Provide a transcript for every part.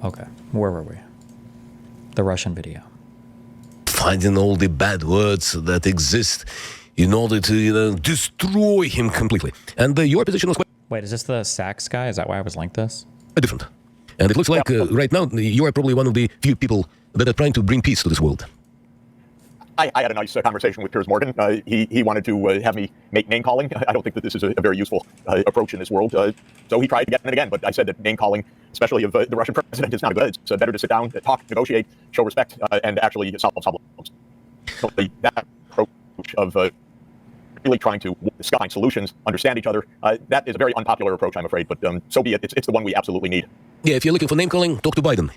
Okay, where were we? The Russian video. Finding all the bad words that exist in order to destroy him completely. And your position was quite Wait, is this the Sachs guy? Is that why I was linked this? different. And it looks like right now you are probably one of the few people that are trying to bring peace to this world. I had a nice conversation with Piers Morgan. He wanted to have me make name calling. I don't think that this is a very useful approach in this world. So he tried again and again, but I said that name calling, especially of the Russian president, is not good. It's better to sit down, talk, negotiate, show respect, and actually solve problems. So that approach of really trying to find solutions, understand each other, that is a very unpopular approach, I'm afraid, but so be it. It's the one we absolutely need. Yeah, if you're looking for name calling, talk to Biden.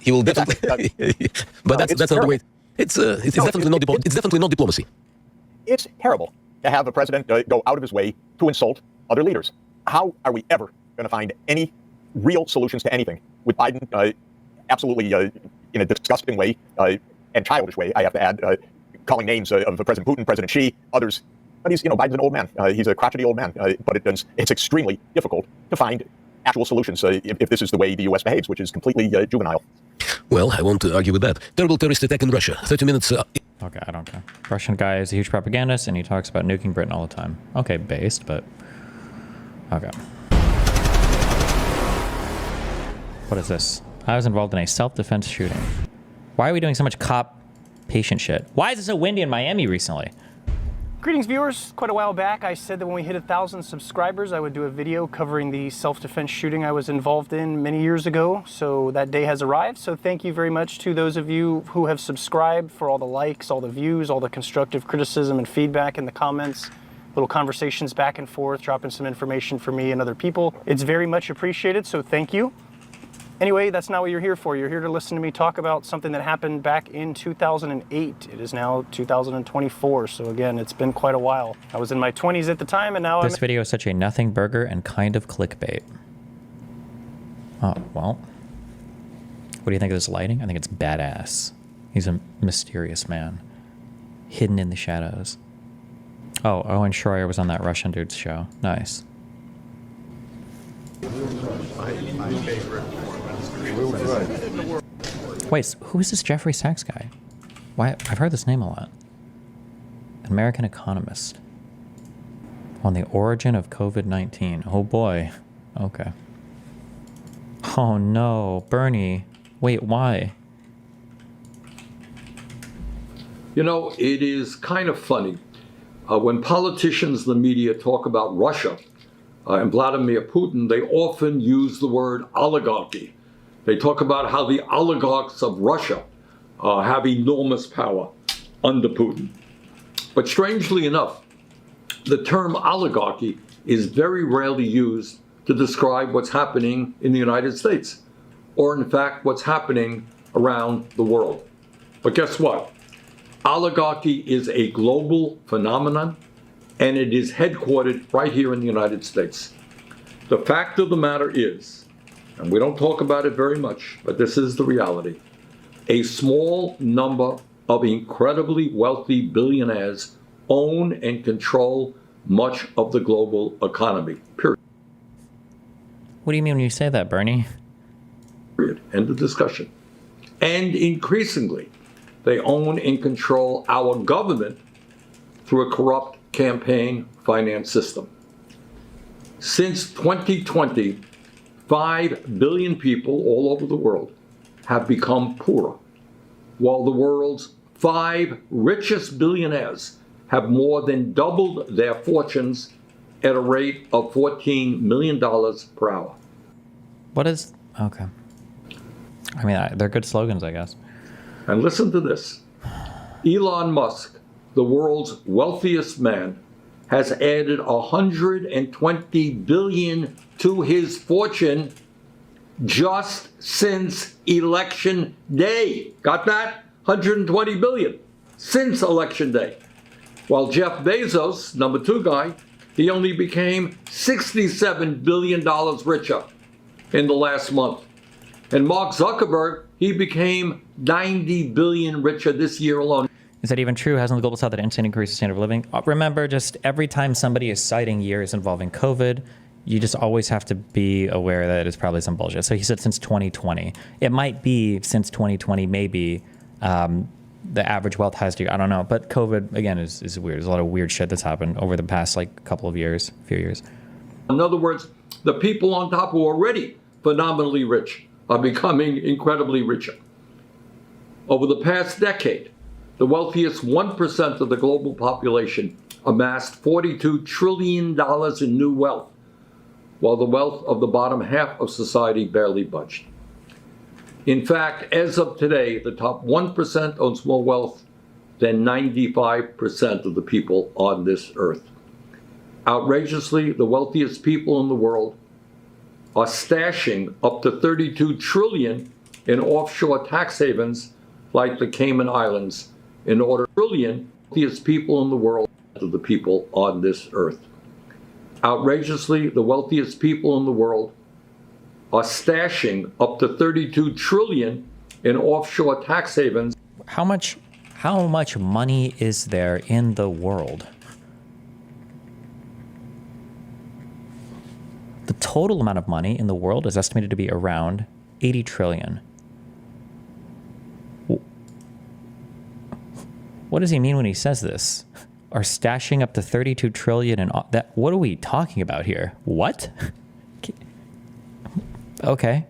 He will definitely. But that's not the way. It's definitely not diplomacy. It's terrible to have a president go out of his way to insult other leaders. How are we ever going to find any real solutions to anything with Biden absolutely in a disgusting way and childish way, I have to add, calling names of President Putin, President Xi, others. But he's, Biden's an old man. He's a crotchety old man. But it's extremely difficult to find actual solutions if this is the way the U.S. behaves, which is completely juvenile. Well, I won't argue with that. Terrible terrorist attack in Russia. 30 minutes. Okay, I don't care. Russian guy is a huge propagandist, and he talks about nuking Britain all the time. Okay, based, but... Okay. What is this? I was involved in a self-defense shooting. Why are we doing so much cop-patient shit? Why is it so windy in Miami recently? Greetings, viewers. Quite a while back, I said that when we hit 1,000 subscribers, I would do a video covering the self-defense shooting I was involved in many years ago. So that day has arrived. So thank you very much to those of you who have subscribed for all the likes, all the views, all the constructive criticism and feedback in the comments, little conversations back and forth, dropping some information for me and other people. It's very much appreciated, so thank you. Anyway, that's not what you're here for. You're here to listen to me talk about something that happened back in 2008. It is now 2024, so again, it's been quite a while. I was in my 20s at the time, and now This video is such a nothing burger and kind of clickbait. Oh, well. What do you think of this lighting? I think it's badass. He's a mysterious man. Hidden in the shadows. Oh, Owen Schroyer was on that Russian dude's show. Nice. Wait, who is this Jeffrey Sachs guy? Why? I've heard this name a lot. An American economist. On the origin of COVID-19. Oh boy. Okay. Oh no, Bernie. Wait, why? It is kind of funny. When politicians in the media talk about Russia and Vladimir Putin, they often use the word oligarchy. They talk about how the oligarchs of Russia have enormous power under Putin. But strangely enough, the term oligarchy is very rarely used to describe what's happening in the United States, or in fact, what's happening around the world. But guess what? Oligarchy is a global phenomenon, and it is headquartered right here in the United States. The fact of the matter is, and we don't talk about it very much, but this is the reality, a small number of incredibly wealthy billionaires own and control much of the global economy, period. What do you mean when you say that, Bernie? Period. End of discussion. And increasingly, they own and control our government through a corrupt campaign finance system. Since 2020, 5 billion people all over the world have become poorer, while the world's 5 richest billionaires have more than doubled their fortunes at a rate of $14 million per hour. What is... Okay. I mean, they're good slogans, I guess. And listen to this. Elon Musk, the world's wealthiest man, has added $120 billion to his fortune just since election day. Got that? $120 billion since election day. While Jeff Bezos, number 2 guy, he only became $67 billion richer in the last month. And Mark Zuckerberg, he became $90 billion richer this year alone. Is that even true? Hasn't the global south had an insane increase in standard of living? Remember, just every time somebody is citing years involving COVID, you just always have to be aware that it's probably some bullshit. So he said since 2020. It might be since 2020, maybe the average wealth has to, I don't know. But COVID, again, is weird. There's a lot of weird shit that's happened over the past like couple of years, few years. In other words, the people on top who are already phenomenally rich are becoming incredibly richer. Over the past decade, the wealthiest 1% of the global population amassed $42 trillion in new wealth, while the wealth of the bottom half of society barely budged. In fact, as of today, the top 1% owns more wealth than 95% of the people on this earth. Outrageously, the wealthiest people in the world are stashing up to $32 trillion in offshore tax havens like the Cayman Islands in order trillion wealthiest people in the world of the people on this earth. Outrageously, the wealthiest people in the world are stashing up to $32 trillion in offshore tax havens. How much money is there in the world? The total amount of money in the world is estimated to be around 80 trillion. What does he mean when he says this? Are stashing up to 32 trillion and that? What are we talking about here? What? Okay.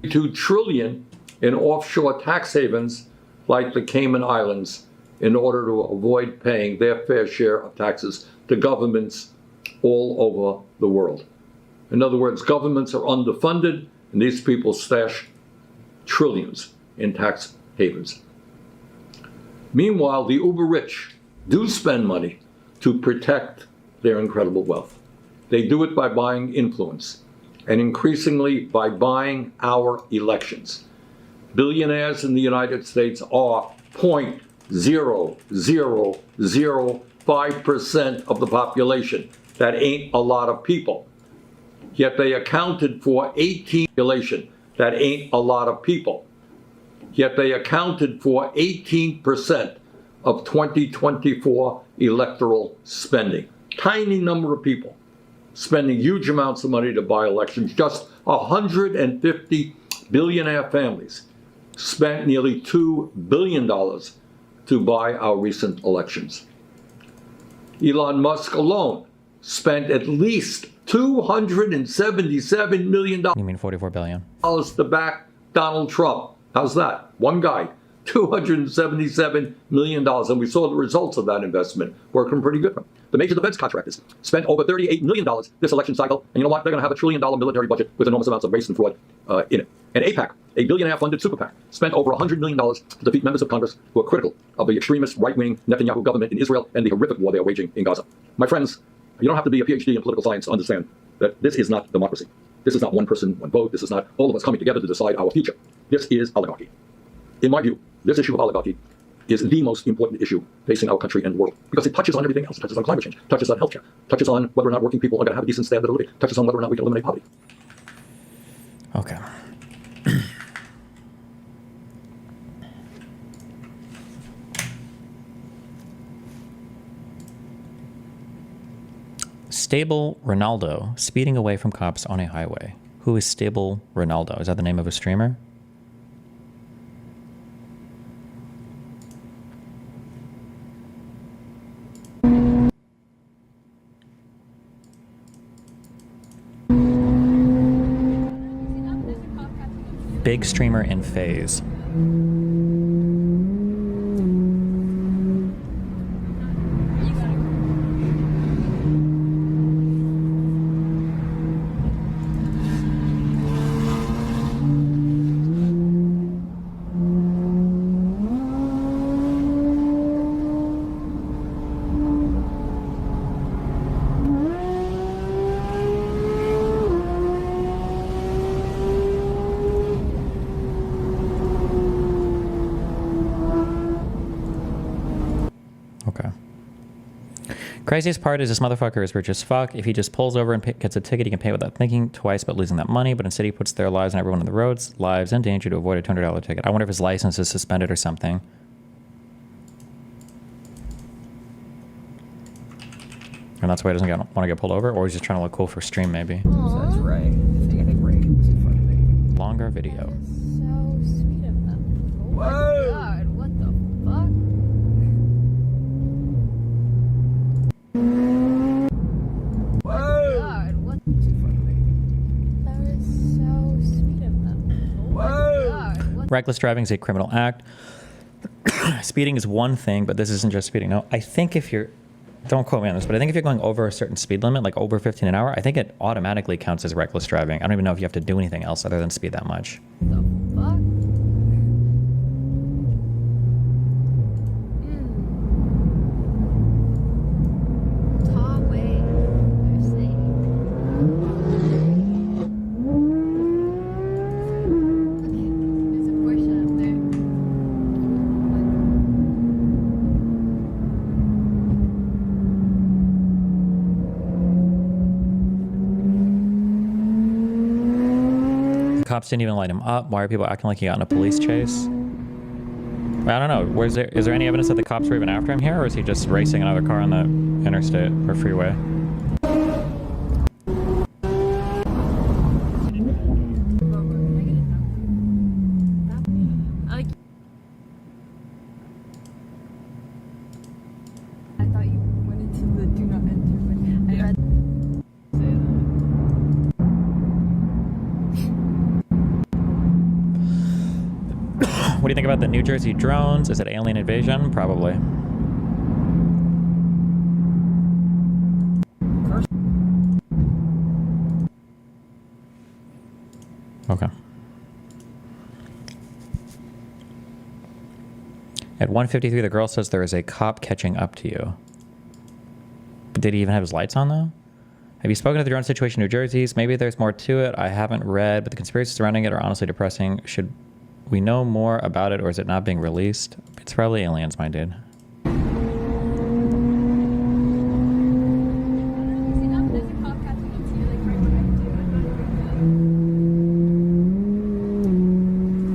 2 trillion in offshore tax havens like the Cayman Islands in order to avoid paying their fair share of taxes to governments all over the world. In other words, governments are underfunded, and these people stash trillions in tax havens. Meanwhile, the uber rich do spend money to protect their incredible wealth. They do it by buying influence, and increasingly by buying our elections. Billionaires in the United States are 0.0005% of the population. That ain't a lot of people. Yet they accounted for 18 population. That ain't a lot of people. Yet they accounted for 18% of 2024 electoral spending. Tiny number of people spending huge amounts of money to buy elections. Just 150 billionaire families spent nearly $2 billion to buy our recent elections. Elon Musk alone spent at least $277 million. You mean 44 billion? To back Donald Trump. How's that? One guy, $277 million. And we saw the results of that investment working pretty good. The major defense contractors spent over $38 million this election cycle. And you know what? They're going to have a $1 trillion military budget with enormous amounts of waste and fraud in it. And AIPAC, a billionaire-funded super PAC, spent over $100 million to defeat members of Congress who are critical of the extremist right-wing Netanyahu government in Israel and the horrific war they are waging in Gaza. My friends, you don't have to be a PhD in political science to understand that this is not democracy. This is not one person, one vote. This is not all of us coming together to decide our future. This is oligarchy. In my view, this issue of oligarchy is the most important issue facing our country and world because it touches on everything else. It touches on climate change, touches on healthcare, touches on whether or not working people are going to have a decent standard of living, touches on whether or not we can eliminate poverty. Okay. Stable Ronaldo speeding away from cops on a highway. Who is Stable Ronaldo? Is that the name of a streamer? Big streamer in phase. Craziest part is this motherfucker is rich as fuck. If he just pulls over and gets a ticket, he can pay without thinking twice about losing that money. But instead, he puts their lives and everyone on the road's lives in danger to avoid a $200 ticket. I wonder if his license is suspended or something. And that's why he doesn't want to get pulled over, or he's just trying to look cool for stream, maybe. So that's Ray. I think Ray was in front of me. Longer video. That is so sweet of them. Oh my Whoa. god, what the fuck? Whoa! God, what? Was in front of me. That is so sweet of them. Oh my Whoa. god, what? Reckless driving is a criminal act. Speeding is one thing, but this isn't just speeding. No, I think if you're, don't quote me on this, but I think if you're going over a certain speed limit, like over 15 an hour, I think it automatically counts as reckless driving. I don't even know if you have to do anything else other than speed that much. The fuck? Talk way. They're saying. Okay, there's a Porsche up there. Cops didn't even light him up. Why are people acting like he got in a police chase? I don't know. Is there any evidence that the cops were even after him here, or is he just racing another car on the interstate or freeway? I thought you went into the do not enter, but I read. What do you think about the New Jersey drones? Is it alien invasion? Probably. Okay. At 1:53, the girl says there is a cop catching up to you. But did he even have his lights on, though? Have you spoken to the drone situation in New Jersey's? Maybe there's more to it. I haven't read, but the conspiracies surrounding it are honestly depressing. Should we know more about it, or is it not being released? It's probably aliens, my dude.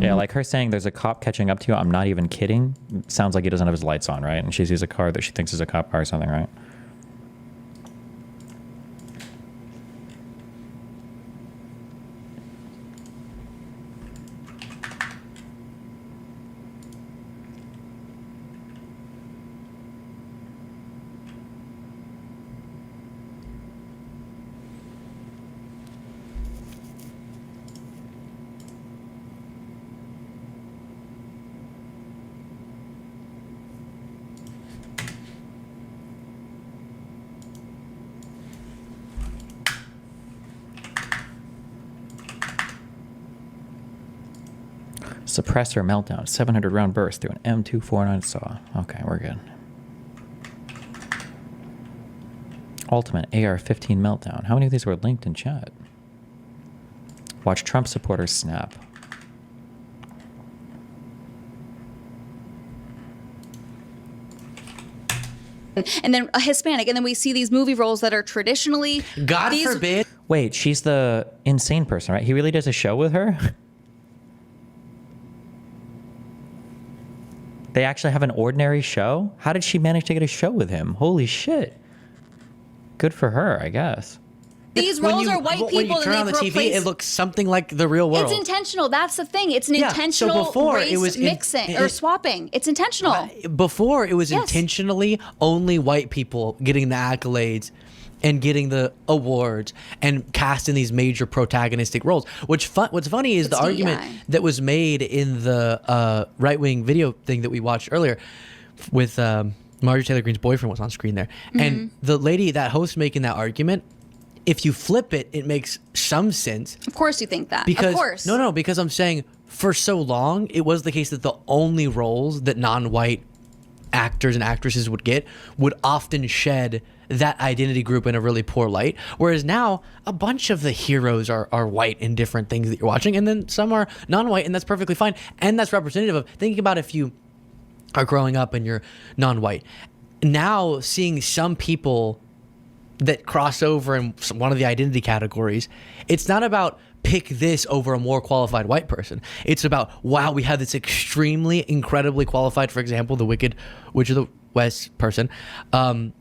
Yeah, like her saying there's a cop catching up to you, I'm not even kidding. Sounds like he doesn't have his lights on, right? And she sees a car that she thinks is a cop car or something, right? Suppressor meltdown, 700 round burst through an M249 saw. Okay, we're good. Ultimate AR-15 meltdown. How many of these were linked in chat? Watch Trump supporters snap. And then a Hispanic, and then we see these movie roles that are traditionally God these- forbid. Wait, she's the insane person, right? He really does a show with her? They actually have an ordinary show? How did she manage to get a show with him? Holy shit. Good for her, I guess. These roles are white when people you turn and on the they've TV, replaced. it looks something like the real world. It's intentional. That's the thing. It's an Yeah, so intentional before race it was mixing or swapping. It's intentional. Before, it was Yes. intentionally only white people getting the accolades and getting the awards and cast in these major protagonistic roles. What's funny is It's the argument DEI. that was made in the right-wing video thing that we watched earlier with Marjorie Taylor Greene's boyfriend was on screen there. And the lady, that host making that argument, if you flip it, it makes some sense. Of course you think that. Because of course. no, because I'm saying for so long it was the case that the only roles that non-white actors and actresses would get would often shed that identity group in a really poor light. Whereas now a bunch of the heroes are white in different things that you're watching, and then some are non-white, and that's perfectly fine. And that's representative of thinking about if you are growing up and you're non-white. Now seeing some people that cross over in one of the identity categories, it's not about pick this over a more qualified white person. It's about, wow, we have this extremely, incredibly qualified, for example, the Wicked Witch of the West person,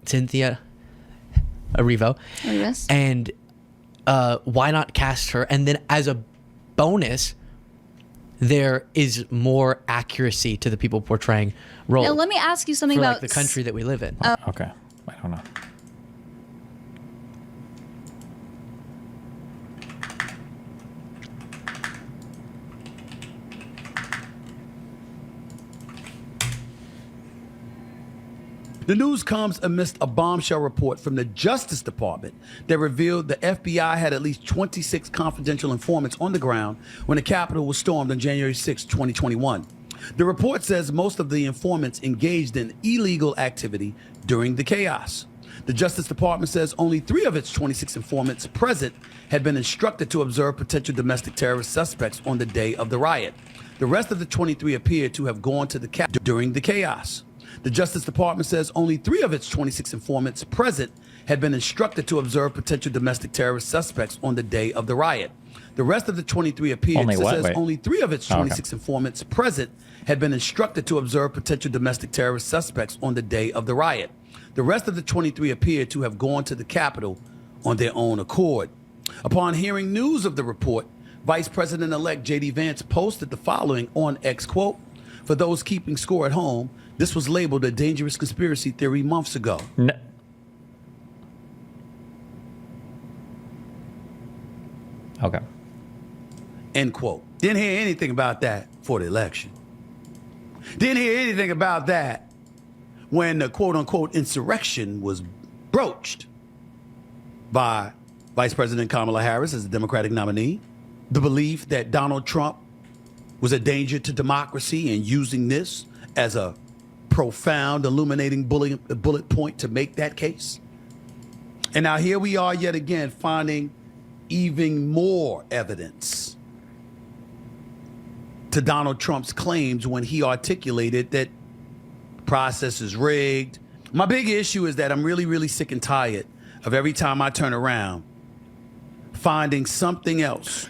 Cynthia Revo. Yes. And why not cast her? And then as a bonus, there is more accuracy to the people portraying roles. Now, let me ask you something for, about like, the country that we live in. Okay. I don't know. The news comes amidst a bombshell report from the Justice Department that revealed the FBI had at least 26 confidential informants on the ground when the Capitol was stormed on January 6, 2021. The report says most of the informants engaged in illegal activity during the chaos. The Justice Department says only 3 of its 26 informants present had been instructed to observe potential domestic terrorist suspects on the day of the riot. The rest of the 23 appeared to have gone to the Capitol during the chaos. The Justice Department says only 3 of its 26 informants present had been instructed to observe potential domestic terrorist suspects on the day of the riot. The rest of the 23 appeared. Only what? Says Wait. only 3 of its Oh, okay. 26 informants present had been instructed to observe potential domestic terrorist suspects on the day of the riot. The rest of the 23 appeared to have gone to the Capitol on their own accord. Upon hearing news of the report, Vice President-elect J.D. Vance posted the following on X, quote, "For those keeping score at home, this was labeled a dangerous conspiracy theory months ago." No. Okay. End quote. Didn't hear anything about that for the election. Didn't hear anything about that when the quote-unquote insurrection was broached by Vice President Kamala Harris as the Democratic nominee. The belief that Donald Trump was a danger to democracy and using this as a profound, illuminating bullet point to make that case. And now here we are yet again finding even more evidence to Donald Trump's claims when he articulated that the process is rigged. My big issue is that I'm really, really sick and tired of every time I turn around finding something else.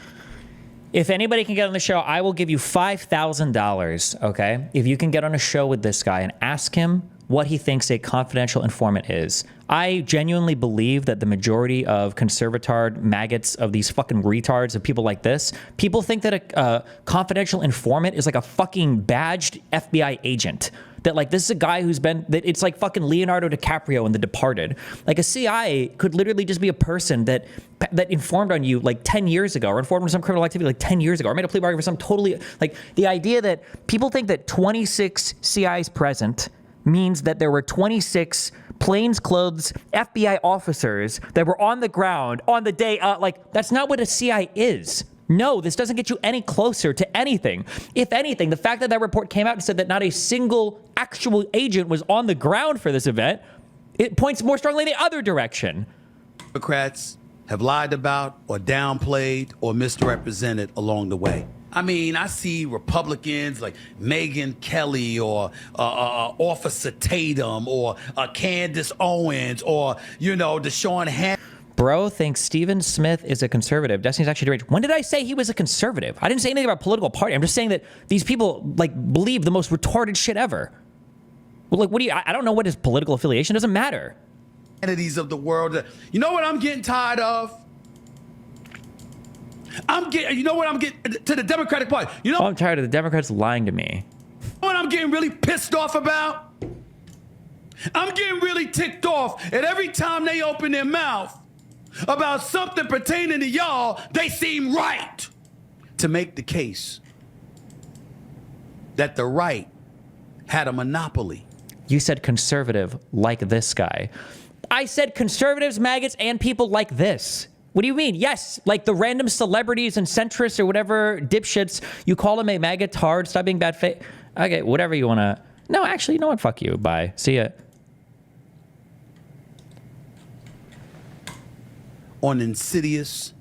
If anybody can get on the show, I will give you $5,000, okay? If you can get on a show with this guy and ask him what he thinks a confidential informant is. I genuinely believe that the majority of conservatard maggots, of these fucking retards, of people like this, people think that a confidential informant is like a fucking badged FBI agent. That like, this is a guy who's been, that it's like fucking Leonardo DiCaprio in The Departed. Like a CI could literally just be a person that informed on you like 10 years ago, or informed on some criminal activity like 10 years ago, or made a plea bargain for some totally, like the idea that people think that 26 CIs present means that there were 26 plainclothes FBI officers that were on the ground on the day, like that's not what a CI is. No, this doesn't get you any closer to anything. If anything, the fact that that report came out and said that not a single actual agent was on the ground for this event, it points more strongly in the other direction. Democrats have lied about or downplayed or misrepresented along the way. I mean, I see Republicans like Megyn Kelly or Officer Tatum or Candace Owens or, you know, Deshaun Hammond. Bro thinks Stephen Smith is a conservative. Destiny's actually deranged. When did I say he was a conservative? I didn't say anything about political party. I'm just saying that these people like believe the most retarded shit ever. Well, like, what do you? I don't know what his political affiliation. It doesn't matter. Entities of the world. You know what I'm getting tired of? You know what I'm getting to the Democratic Party. You know, I'm tired of the Democrats lying to me. what I'm getting really pissed off about? I'm getting really ticked off at every time they open their mouth about something pertaining to y'all, they seem right to make the case that the right had a monopoly. You said conservative like this guy. I said conservatives, maggots, and people like this. What do you mean? Yes, like the random celebrities and centrists or whatever dipshits, you call them a maggot tard, stop being bad faith. Okay, whatever you want to. No, actually, you know what? Fuck you. Bye. See ya. On insidious,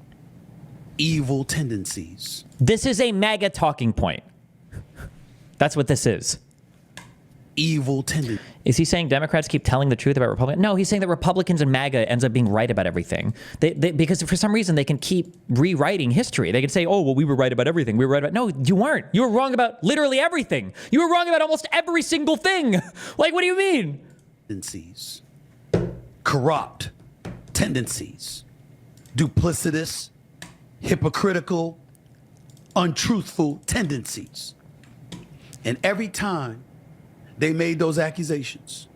evil tendencies. This is a MAGA talking point. That's what this is. Evil tendencies. Is he saying Democrats keep telling the truth about Republicans? No, he's saying that Republicans and MAGA ends up being right about everything. Because for some reason they can keep rewriting history. They can say, oh, well, we were right about everything. We were right about... No, you weren't. You were wrong about literally everything. You were wrong about almost every single thing. Like, what do you mean? Tendencies. Corrupt. tendencies, duplicitous, hypocritical, untruthful tendencies. And every time they made those accusations,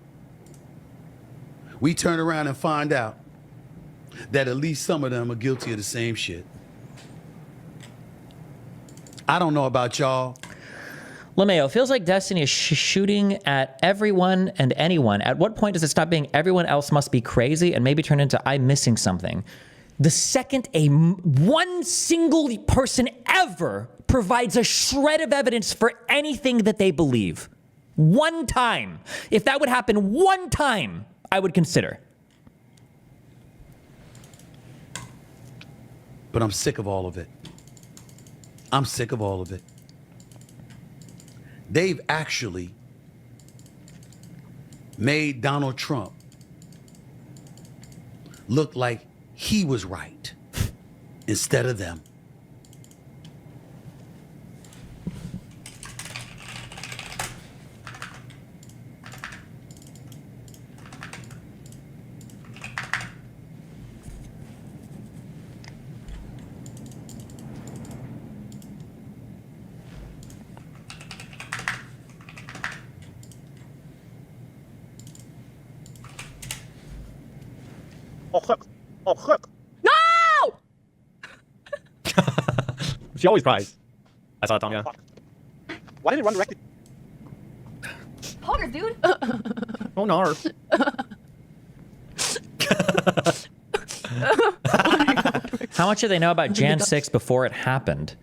we turn around and find out that at least some of them are guilty of the same shit. I don't know about y'all. LeMayo, feels like Destiny is shooting at everyone and anyone. At what point does it stop being everyone else must be crazy and maybe turn into I'm missing something? The second one single person ever provides a shred of evidence for anything that they believe, one time, if that would happen one time, I would consider. But I'm sick of all of it. I'm sick of all of it. They've actually made Donald Trump look like he was right instead of them. No! She always cries. I saw it, Tom, yeah. Why did it run directly? Poggers, dude. Oh, no. How much do they know about Jan 6 before it happened?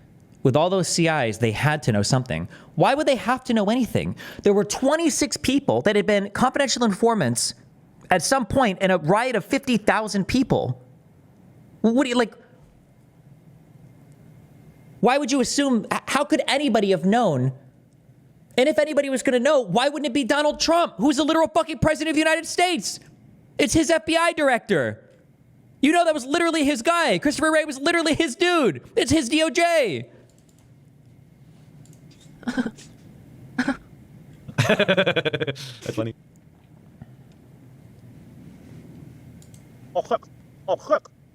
With all those CIs, they had to know something. Why would they have to know anything? There were 26 people that had been confidential informants at some point in a riot of 50,000 people. What do you, like, why would you assume, how could anybody have known? And if anybody was going to know, why wouldn't it be Donald Trump, who's the literal fucking president of the United States? It's his FBI director. You know that was literally his guy. Christopher Wray was literally his dude. It's his DOJ. That's funny.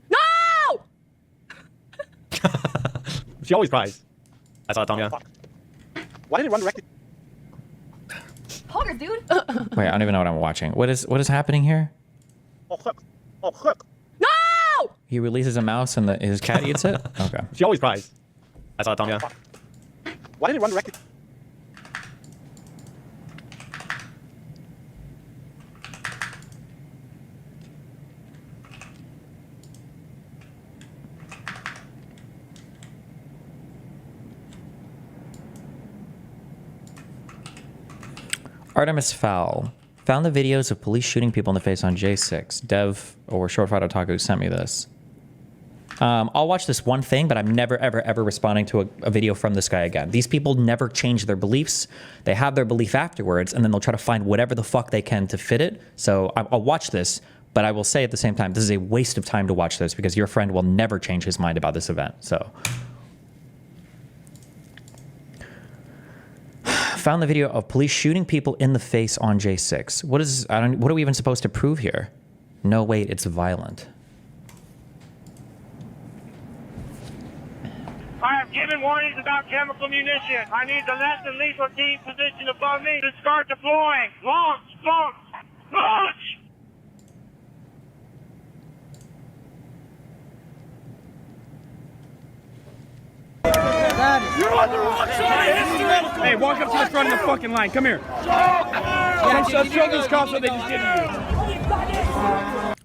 No! She always cries. I saw it, Tom, yeah. Why did it run directly? Poggers, dude. Wait, I don't even know what I'm watching. What is happening here? No! He releases a mouse and his cat eats it? Okay. She always cries. I saw it, Tom, yeah. Why did it run directly? Artemis Fowl found the videos of police shooting people in the face on J6. Dev or Short Fight Otaku sent me this. I'll watch this one thing, but I'm never, ever, ever responding to a video from this guy again. These people never change their beliefs. They have their belief afterwards, and then they'll try to find whatever the fuck they can to fit it. So I'll watch this, but I will say at the same time, this is a waste of time to watch this because your friend will never change his mind about this event. So. Found the video of police shooting people in the face on J6. What are we even supposed to prove here? No, wait, it's violent. I have given warnings about chemical munitions. I need the less than lethal team positioned above me to start deploying. Launch! Launch! Launch! You're on the wrong side of history! Hey, walk up to the front of the fucking line. Come here. Show these cops what they just did to you.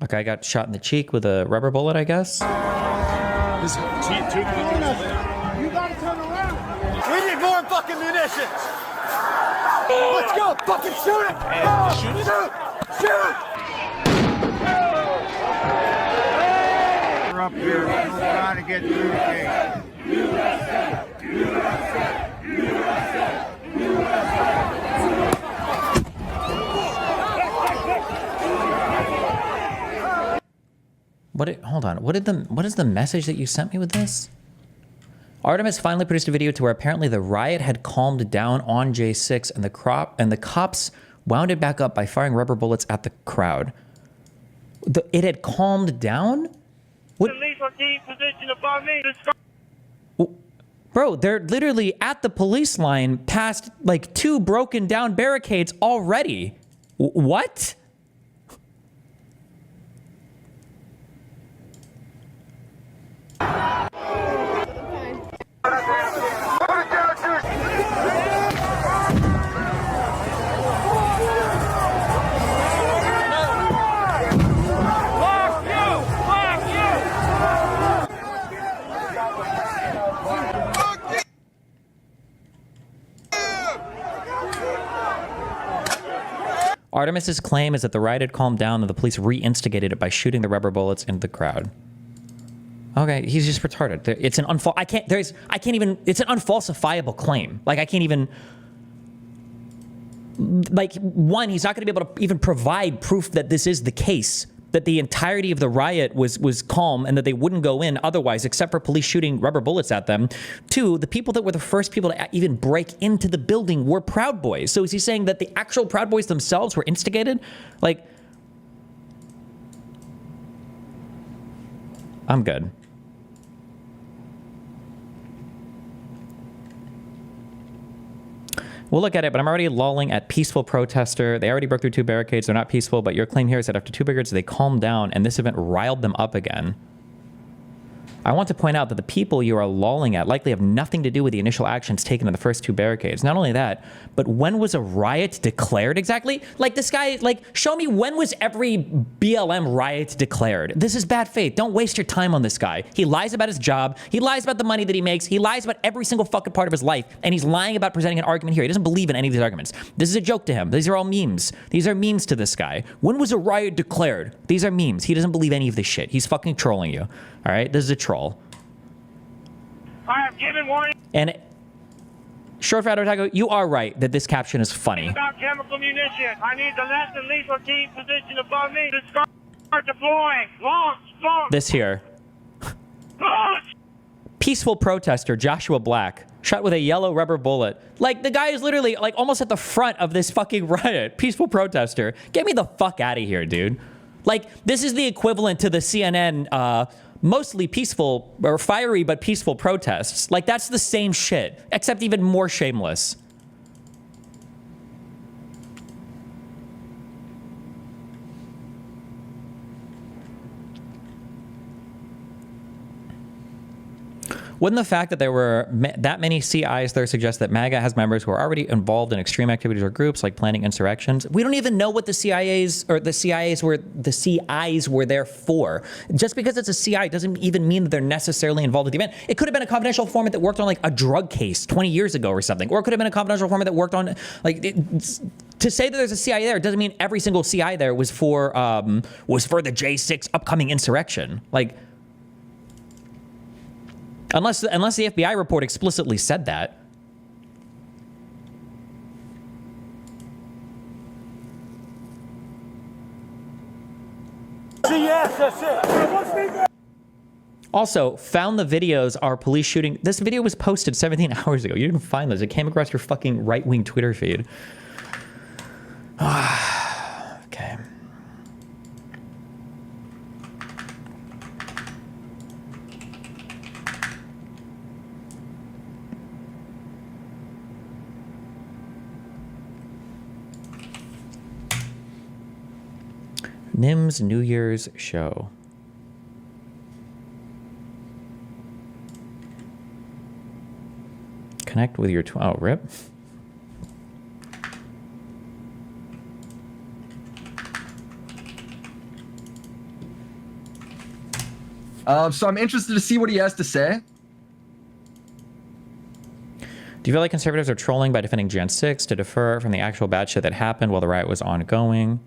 Okay, I got shot in the cheek with a rubber bullet, I guess. You gotta turn around. We need more fucking munitions. Let's go. Fucking shoot it. Shoot it. Shoot. We're up here trying to get through the gate. USA! USA! USA! Hold on. What is the message that you sent me with this? Artemis finally produced a video to where apparently the riot had calmed down on J6 and the cops wound it back up by firing rubber bullets at the crowd. It had calmed down? What? Bro, they're literally at the police line past like 2 broken down barricades already. What? Artemis's claim is that the riot had calmed down and the police re-instigated it by shooting the rubber bullets into the crowd. Okay, he's just retarded. It's an it's an unfalsifiable claim. Like, I can't even, like, one, he's not going to be able to even provide proof that this is the case, that the entirety of the riot was calm and that they wouldn't go in otherwise, except for police shooting rubber bullets at them. 2, the people that were the first people to even break into the building were Proud Boys. So is he saying that the actual Proud Boys themselves were instigated? Like, I'm good. We'll look at it, but I'm already lolling at peaceful protester. They already broke through 2 barricades. They're not peaceful, but your claim here is that after 2 barricades, they calmed down, and this event riled them up again. I want to point out that the people you are lolling at likely have nothing to do with the initial actions taken in the first 2 barricades. Not only that, but when was a riot declared exactly? Like, this guy, like, show me when was every BLM riot declared. This is bad faith. Don't waste your time on this guy. He lies about his job. He lies about the money that he makes. He lies about every single fucking part of his life. And he's lying about presenting an argument here. He doesn't believe in any of these arguments. This is a joke to him. These are all memes. These are memes to this guy. When was a riot declared? These are memes. He doesn't believe any of this shit. He's fucking trolling you. All right? This is a troll. I have given warning. And Short Fat Otaku, you are right that this caption is funny. About chemical munitions. I need the less than lethal team position above me to start deploying. Launch. This here. Peaceful protester Joshua Black shot with a yellow rubber bullet. Like, the guy is literally like almost at the front of this fucking riot. Peaceful protester. Get me the fuck out of here, dude. Like, this is the equivalent to the CNN mostly peaceful or fiery but peaceful protests. Like, that's the same shit, except even more shameless. Wouldn't the fact that there were that many CIs there suggest that MAGA has members who are already involved in extreme activities or groups like planning insurrections? We don't even know what the CIs were there for. Just because it's a CI doesn't even mean that they're necessarily involved with the event. It could have been a confidential informant that worked on like a drug case 20 years ago or something, or it could have been a confidential informant that worked on like to say that there's a CI there doesn't mean every single CI there was for the J6 upcoming insurrection. Like, Unless the FBI report explicitly said that. Yes, that's it. Also, found the videos are police shooting. This video was posted 17 hours ago. You didn't find this. It came across your fucking right-wing Twitter feed. Okay. Nim's New Year's show. Connect with your oh, rip. So I'm interested to see what he has to say. Do you feel like conservatives are trolling by defending Gen 6 to defer from the actual bad shit that happened while the riot was ongoing?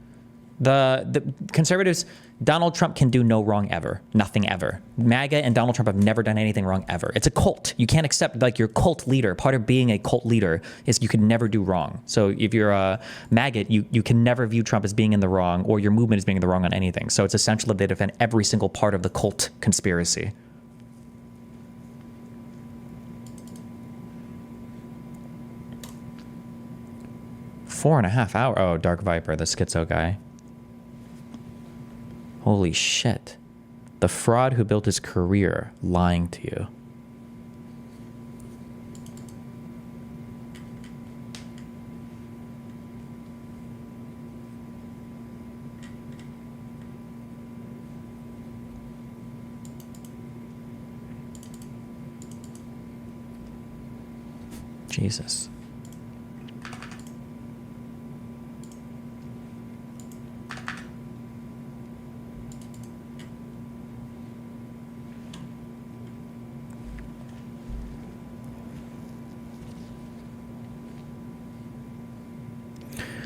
The conservatives, Donald Trump can do no wrong ever. Nothing ever. MAGA and Donald Trump have never done anything wrong ever. It's a cult. You can't accept, like, your cult leader. Part of being a cult leader is you can never do wrong. So if you're a MAGA, you can never view Trump as being in the wrong or your movement as being in the wrong on anything. So it's essential that they defend every single part of the cult conspiracy. Four and a half hours. Oh, Dark Viper, the schizo guy. Holy shit. The fraud who built his career lying to you. Jesus.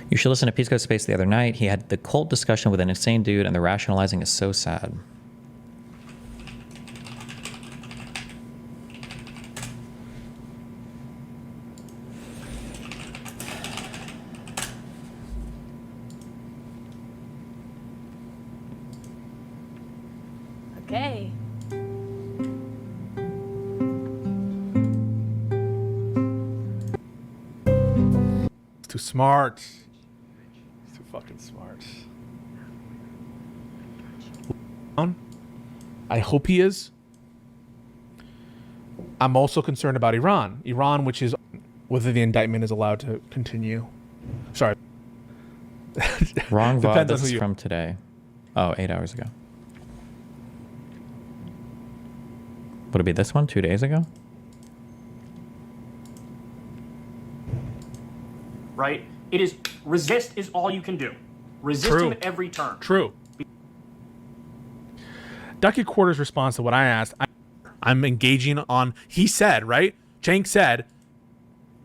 You should listen to Pisco Space the other night. He had the cult discussion with an insane dude, and the rationalizing is so sad. Okay. It's too smart. He's too fucking smart. I hope he is. I'm also concerned about Iran. Iran, which is whether the indictment is allowed to continue. Sorry. Wrong VOD. Depends on This who is you. from today. Oh, 8 hours ago. Would it be this one 2 days ago? Right? It is resist is all you can do. Resist True. him at every turn. True. Ducky Quarter's response to what I asked, I'm engaging on, he said, right? Cenk said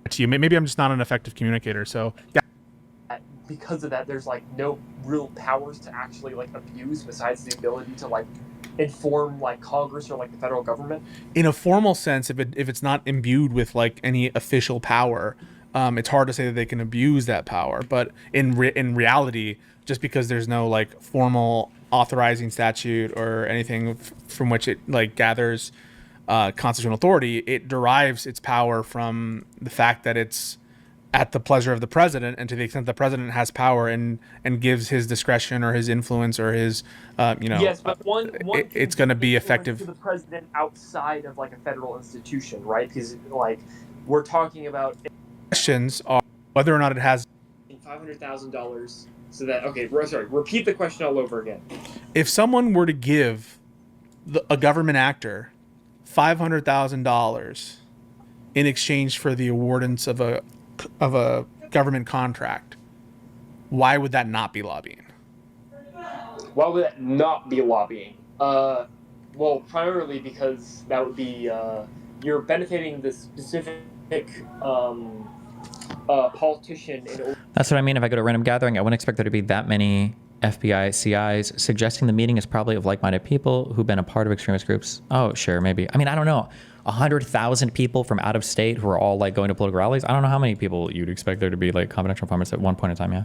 to you, maybe I'm just not an effective communicator, so yeah. Because of that, there's like no real powers to actually like abuse besides the ability to like inform like Congress or like the federal government. In a formal sense, if it's not imbued with like any official power, it's hard to say that they can abuse that power. But in reality, just because there's no like formal authorizing statute or anything from which it like gathers constitutional authority, it derives its power from the fact that it's at the pleasure of the president, and to the extent the president has power and gives his discretion or his influence or his yes, but one it's going to be effective to the president outside of like a federal institution, right? Because like we're talking about questions are whether or not it has $500,000. So that repeat the question all over again. If someone were to give a government actor $500,000 in exchange for the awardance of a government contract, why would that not be lobbying? Why would that not be lobbying? Well, primarily because that would be you're benefiting the specific politician. That's what I mean. If I go to a random gathering, I wouldn't expect there to be that many FBI CIs suggesting the meeting is probably of like-minded people who've been a part of extremist groups. Oh, sure, maybe. I mean, I don't know. 100,000 people from out of state who are all like going to political rallies. I don't know how many people you'd expect there to be like confidential informants at one point in time. Yeah.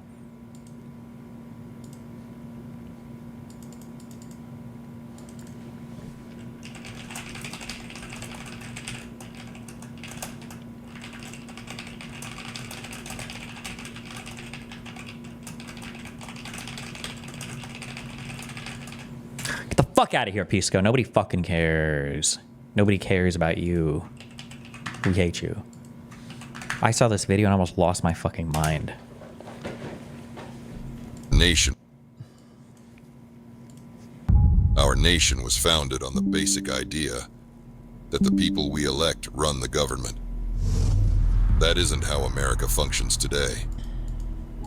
Get the fuck out of here, Pisco. Nobody fucking cares. Nobody cares about you. We hate you. I saw this video and I almost lost my fucking mind. Nation. Our nation was founded on the basic idea that the people we elect run the government. That isn't how America functions today.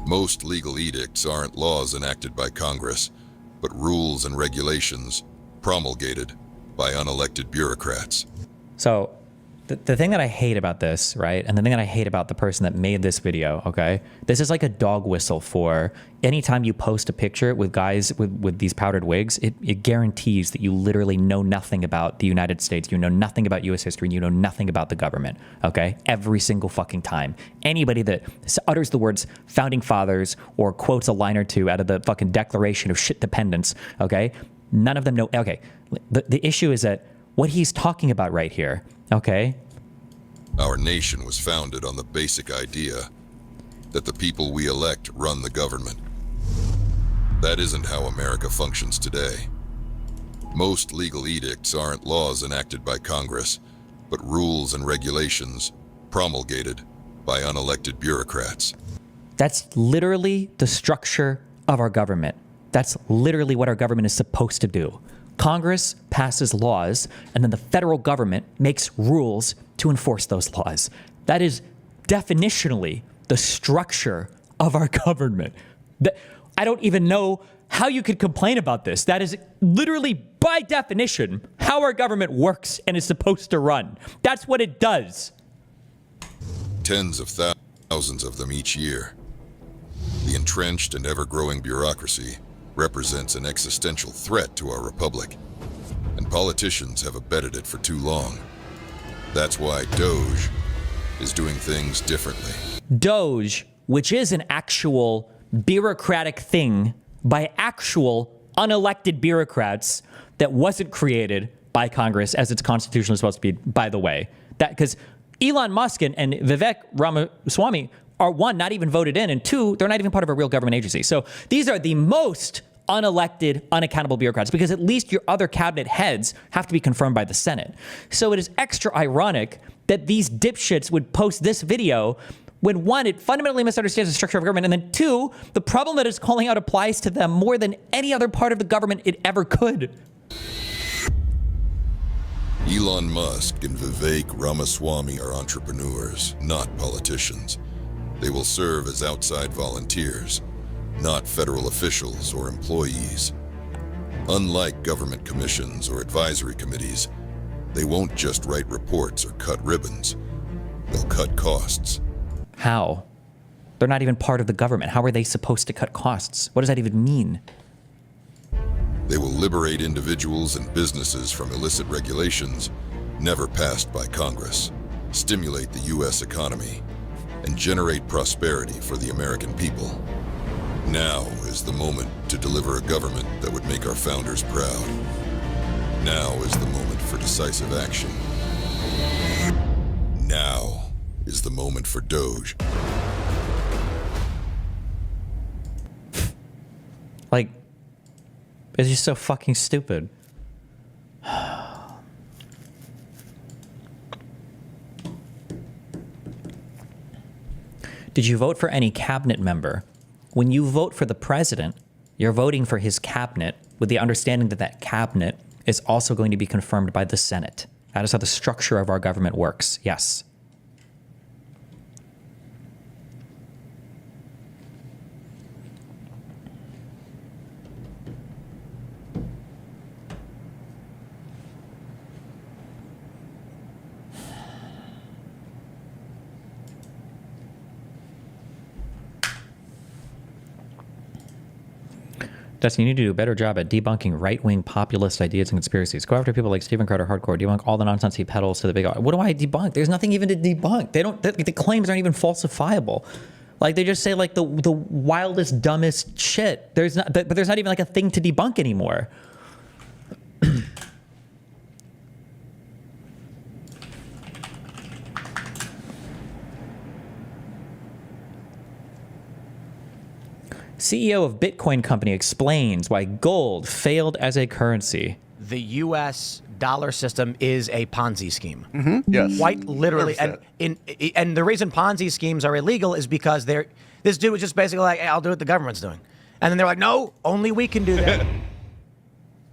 Most legal edicts aren't laws enacted by Congress, but rules and regulations promulgated by unelected bureaucrats. So the thing that I hate about this, right, and the thing that I hate about the person that made this video, okay, this is like a dog whistle for anytime you post a picture with guys with these powdered wigs, it guarantees that you literally know nothing about the United States, you know nothing about U.S. history, and you know nothing about the government, okay? Every single fucking time. Anybody that utters the words founding fathers or quotes a line or two out of the fucking Declaration of Shit Dependence, okay, none of them know. Okay, the issue is that what he's talking about right here, okay? Our nation was founded on the basic idea that the people we elect run the government. That isn't how America functions today. Most legal edicts aren't laws enacted by Congress, but rules and regulations promulgated by unelected bureaucrats. That's literally the structure of our government. That's literally what our government is supposed to do. Congress passes laws, and then the federal government makes rules to enforce those laws. That is definitionally the structure of our government. I don't even know how you could complain about this. That is literally, by definition, how our government works and is supposed to run. That's what it does. Tens of thousands of them each year. The entrenched and ever-growing bureaucracy represents an existential threat to our republic, and politicians have abetted it for too long. That's why DOGE is doing things differently. DOGE, which is an actual bureaucratic thing by actual unelected bureaucrats that wasn't created by Congress as it's constitutionally supposed to be, by the way. That because Elon Musk and Vivek Ramaswamy are, one, not even voted in, and two, they're not even part of a real government agency. So these are the most unelected, unaccountable bureaucrats, because at least your other cabinet heads have to be confirmed by the Senate. So it is extra ironic that these dipshits would post this video when, one, it fundamentally misunderstands the structure of government, and then two, the problem that it's calling out applies to them more than any other part of the government it ever could. Elon Musk and Vivek Ramaswamy are entrepreneurs, not politicians. They will serve as outside volunteers, not federal officials or employees. Unlike government commissions or advisory committees, they won't just write reports or cut ribbons. They'll cut costs. How? They're not even part of the government. How are they supposed to cut costs? What does that even mean? They will liberate individuals and businesses from illicit regulations never passed by Congress, stimulate the U.S. economy, and generate prosperity for the American people. Now is the moment to deliver a government that would make our founders proud. Now is the moment for decisive action. Now is the moment for DOGE. Like, it's just so fucking stupid. Did you vote for any cabinet member? When you vote for the president, you're voting for his cabinet with the understanding that that cabinet is also going to be confirmed by the Senate. That is how the structure of our government works. Yes. Dustin, you need to do a better job at debunking right-wing populist ideas and conspiracies. Go after people like Stephen Carter hardcore. Debunk all the nonsense he peddles to the big... What do I debunk? There's nothing even to debunk. They don't... The claims aren't even falsifiable. Like, they just say, like, the wildest, dumbest shit. There's not... But there's not even, like, a thing to debunk anymore. CEO of Bitcoin company explains why gold failed as a currency. The U.S. dollar system is a Ponzi scheme. Mm-hmm. Yes. Quite literally. And the reason Ponzi schemes are illegal is because this dude was just basically like, hey, I'll do what the government's doing. And then they're like, no, only we can do that.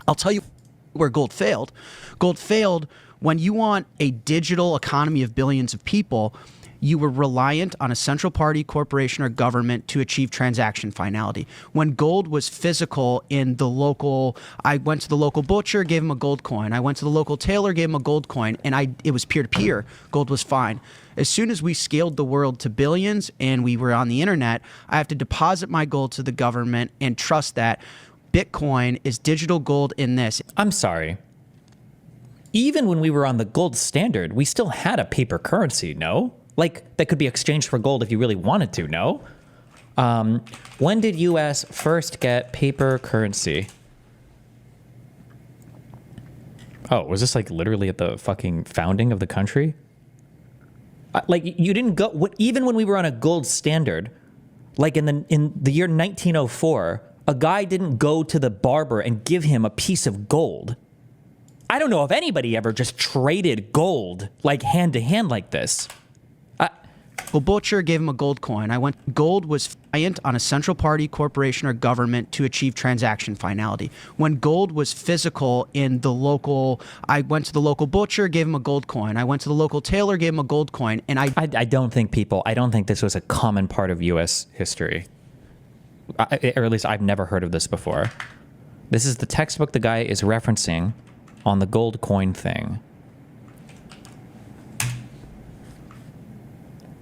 I'll tell you where gold failed. Gold failed when you want a digital economy of billions of people. You were reliant on a central party, corporation, or government to achieve transaction finality. When gold was physical in the local, I went to the local butcher, gave him a gold coin. I went to the local tailor, gave him a gold coin, and it was peer-to-peer. Gold was fine. As soon as we scaled the world to billions and we were on the internet, I have to deposit my gold to the government and trust that Bitcoin is digital gold in this. I'm sorry. Even when we were on the gold standard, we still had a paper currency, no? Like, that could be exchanged for gold if you really wanted to, no? When did U.S. first get paper currency? Oh, was this like literally at the fucking founding of the country? Like, you didn't go, even when we were on a gold standard, like in the year 1904, A guy didn't go to the barber and give him a piece of gold. I don't know if anybody ever just traded gold like hand to hand like this. Well, Butcher gave him a gold coin. Gold was reliant on a central party, corporation, or government to achieve transaction finality. When gold was physical in the local, I went to the local butcher, gave him a gold coin. I went to the local tailor, gave him a gold coin. And I don't think this was a common part of U.S. history. Or at least I've never heard of this before. This is the textbook the guy is referencing on the gold coin thing.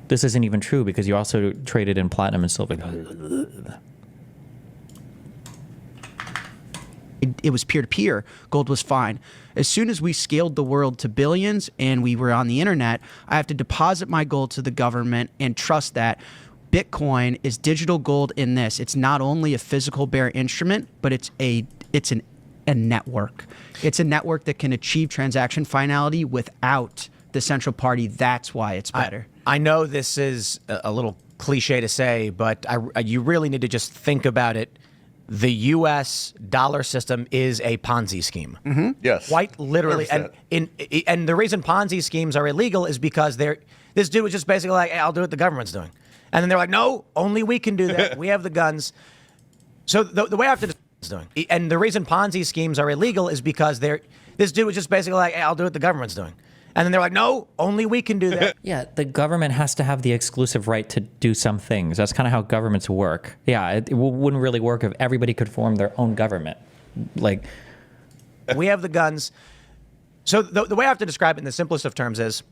This isn't even true because you also traded in platinum and silver. It was peer-to-peer. Gold was fine. As soon as we scaled the world to billions and we were on the internet, I have to deposit my gold to the government and trust that Bitcoin is digital gold in this. It's not only a physical bare instrument, but it's a network. It's a network that can achieve transaction finality without the central party. That's why it's better. I know this is a little cliche to say, but you really need to just think about it. The U.S. dollar system is a Ponzi scheme. Mm-hmm. Yes. Quite literally. And the reason Ponzi schemes are illegal is because this dude was just basically like, hey, I'll do what the government's doing. And then they're like, no, only we can do that. We have the guns. So the way I have to doing. And the reason Ponzi schemes are illegal is because this dude was just basically like, hey, I'll do what the government's doing. And then they're like, no, only we can do that. Yeah, the government has to have the exclusive right to do some things. That's kind of how governments work. Yeah, it wouldn't really work if everybody could form their own government. Like, we have the guns. So the way I have to describe it in the simplest of terms is,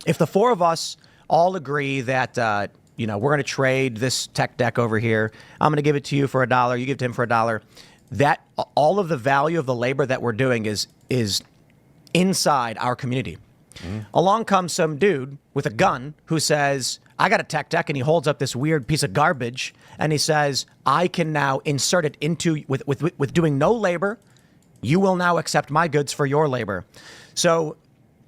if the four of us all agree that, we're going to trade this tech deck over here, I'm going to give it to you for $1, you give it to him for $1, that all of the value of the labor that we're doing is inside our community. Along comes some dude with a gun who says, I got a tech deck, and he holds up this weird piece of garbage, and he says, I can now insert it into, with doing no labor, you will now accept my goods for your labor. So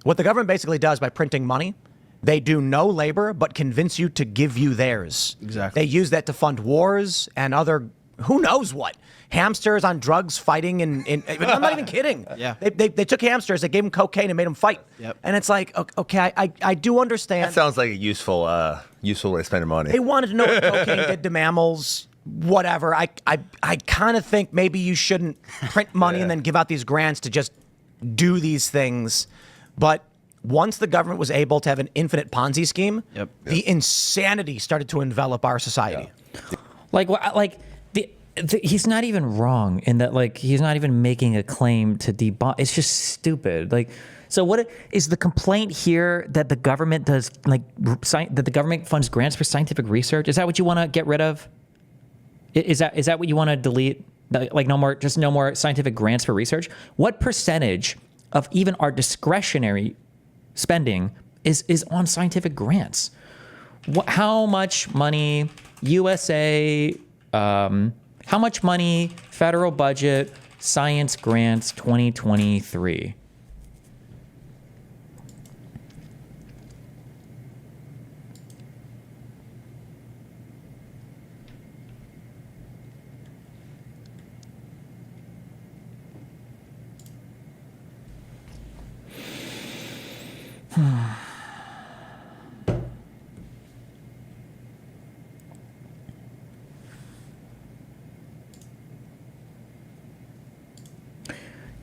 what the government basically does by printing money, they do no labor, but convince you to give you theirs. Exactly. They use that to fund wars and other, who knows what. Hamsters on drugs fighting, and I'm not even kidding. Yeah. They took hamsters, they gave them cocaine and made them fight. Yep. And it's like, okay, I do understand. That sounds like a useful way of spending money. They wanted to know what cocaine did to mammals, whatever. I kind of think maybe you shouldn't print money and then give out these grants to just do these things. But once the government was able to have an infinite Ponzi scheme, the insanity started to envelop our society. Yeah. He's not even wrong in that, like, he's not even making a claim to debunk. It's just stupid. Like, so what is the complaint here, that the government does, like, that the government funds grants for scientific research? Is that what you want to get rid of? Is that what you want to delete? Like, no more scientific grants for research? What percentage of even our discretionary spending is on scientific grants? How much money, USA, how much money, federal budget, science grants 2023?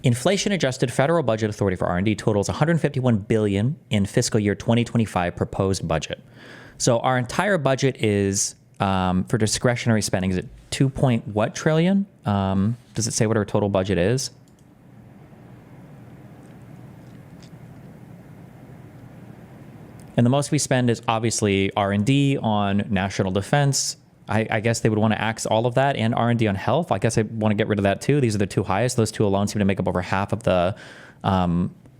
Inflation-adjusted federal budget authority for R&D totals $151 billion in fiscal year 2025 proposed budget. So our entire budget is for discretionary spending. Is it 2 point what trillion? Does it say what our total budget is? And the most we spend is obviously R&D on national defense. I guess they would want to axe all of that, and R&D on health. I guess I want to get rid of that too. These are the two highest. Those two alone seem to make up over half of the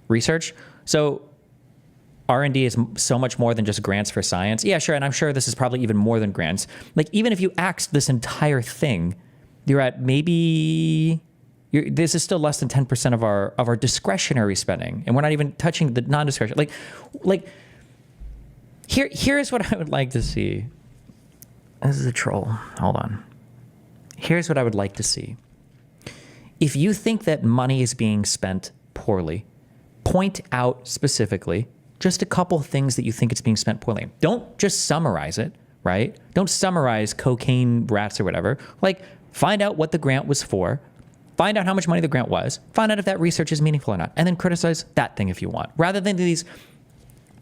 research. So R&D is so much more than just grants for science. Yeah, sure. And I'm sure this is probably even more than grants. Like, even if you axed this entire thing, you're at maybe... this is still less than 10% of our discretionary spending. And we're not even touching the non-discretionary. Like here's what I would like to see. This is a troll. Hold on. Here's what I would like to see. If you think that money is being spent poorly, point out specifically just a couple things that you think it's being spent poorly. Don't just summarize it, right? Don't summarize cocaine rats or whatever. Like, find out what the grant was for, find out how much money the grant was, find out if that research is meaningful or not, and then criticize that thing if you want, rather than these.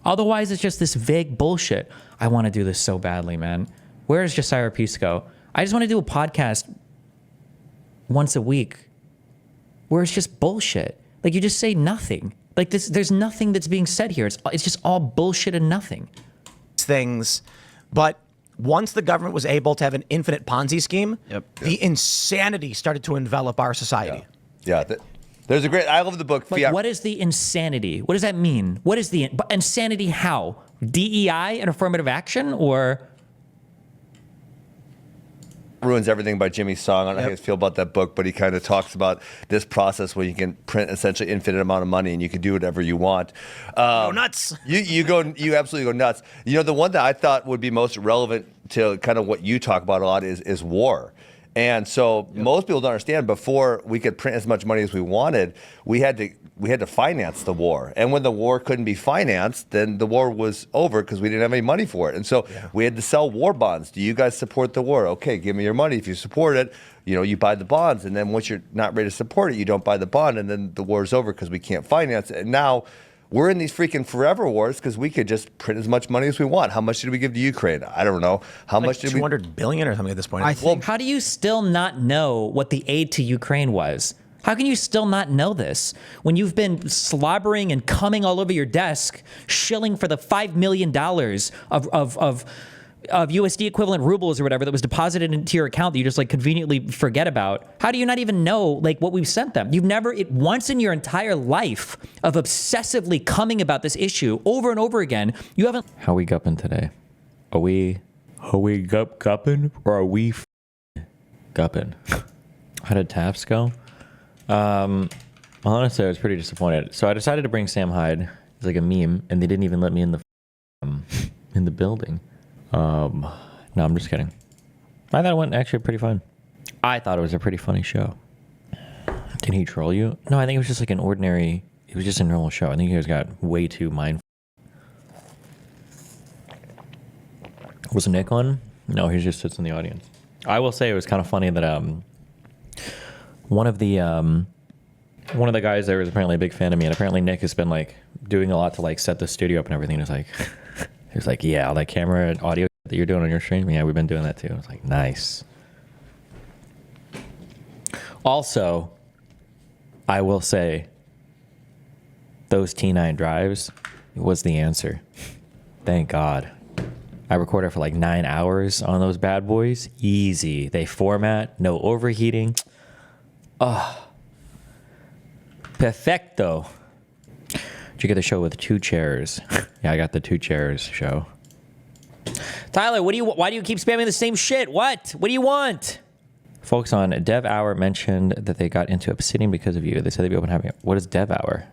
Otherwise, it's just this vague bullshit. I want to do this so badly, man. Where is Josiah Pisco? I just want to do a podcast once a week where it's just bullshit. Like, you just say nothing. Like, there's nothing that's being said here. It's just all bullshit and nothing. Things, but once the government was able to have an infinite Ponzi scheme, the insanity started to envelop our society. Yeah. There's a great, I love the book. Like, what is the insanity? What does that mean? What is the insanity? How? DEI and affirmative action, or? Ruins Everything by Jimmy Song. I don't know how you feel about that book, but he kind of talks about this process where you can print essentially infinite amount of money and you can do whatever you want. Go nuts. You absolutely go nuts. You know, the one that I thought would be most relevant to kind of what you talk about a lot is war. And so most people don't understand, before we could print as much money as we wanted, we had to finance the war. And when the war couldn't be financed, then the war was over because we didn't have any money for it. And so we had to sell war bonds. Do you guys support the war? Okay, give me your money. If you support it, you buy the bonds. And then once you're not ready to support it, you don't buy the bond. And then the war is over because we can't finance it. And now we're in these freaking forever wars because we could just print as much money as we want. How much did we give to Ukraine? I don't know. How much did 200 billion or something at this point? How do you still not know what the aid to Ukraine was? How can you still not know this when you've been slobbering and coming all over your desk, shilling for the $5 million of USD equivalent rubles or whatever that was deposited into your account that you just like conveniently forget about? How do you not even know like what we've sent them? You've never, once in your entire life of obsessively coming about this issue over and over again, you haven't. How we gupping today? Are we gupping or are we gupping? How did taps go? Honestly, I was pretty disappointed. So I decided to bring Sam Hyde. It's like a meme, and they didn't even let me in the building. No, I'm just kidding. I thought it went actually pretty fun. I thought it was a pretty funny show. Did he troll you? No, I think it was just like it was just a normal show. I think you guys got way too mindful. Was Nick on? No, he just sits in the audience. I will say it was kind of funny that one of the guys there was apparently a big fan of me, and apparently Nick has been like doing a lot to like set the studio up and everything. It's like he was like, yeah, all that camera and audio that you're doing on your stream, yeah, we've been doing that too. I was like, nice. Also, I will say those T9 drives was the answer. Thank God. I recorded for like 9 hours on those bad boys. Easy. They format, no overheating. Perfecto. Did you get the show with 2 chairs? Yeah, I got the 2 chairs show. Tyler, why do you keep spamming the same shit? What do you want? Folks on Dev Hour mentioned that they got into Obsidian because of you. They said they'd be open having it. What is Dev Hour?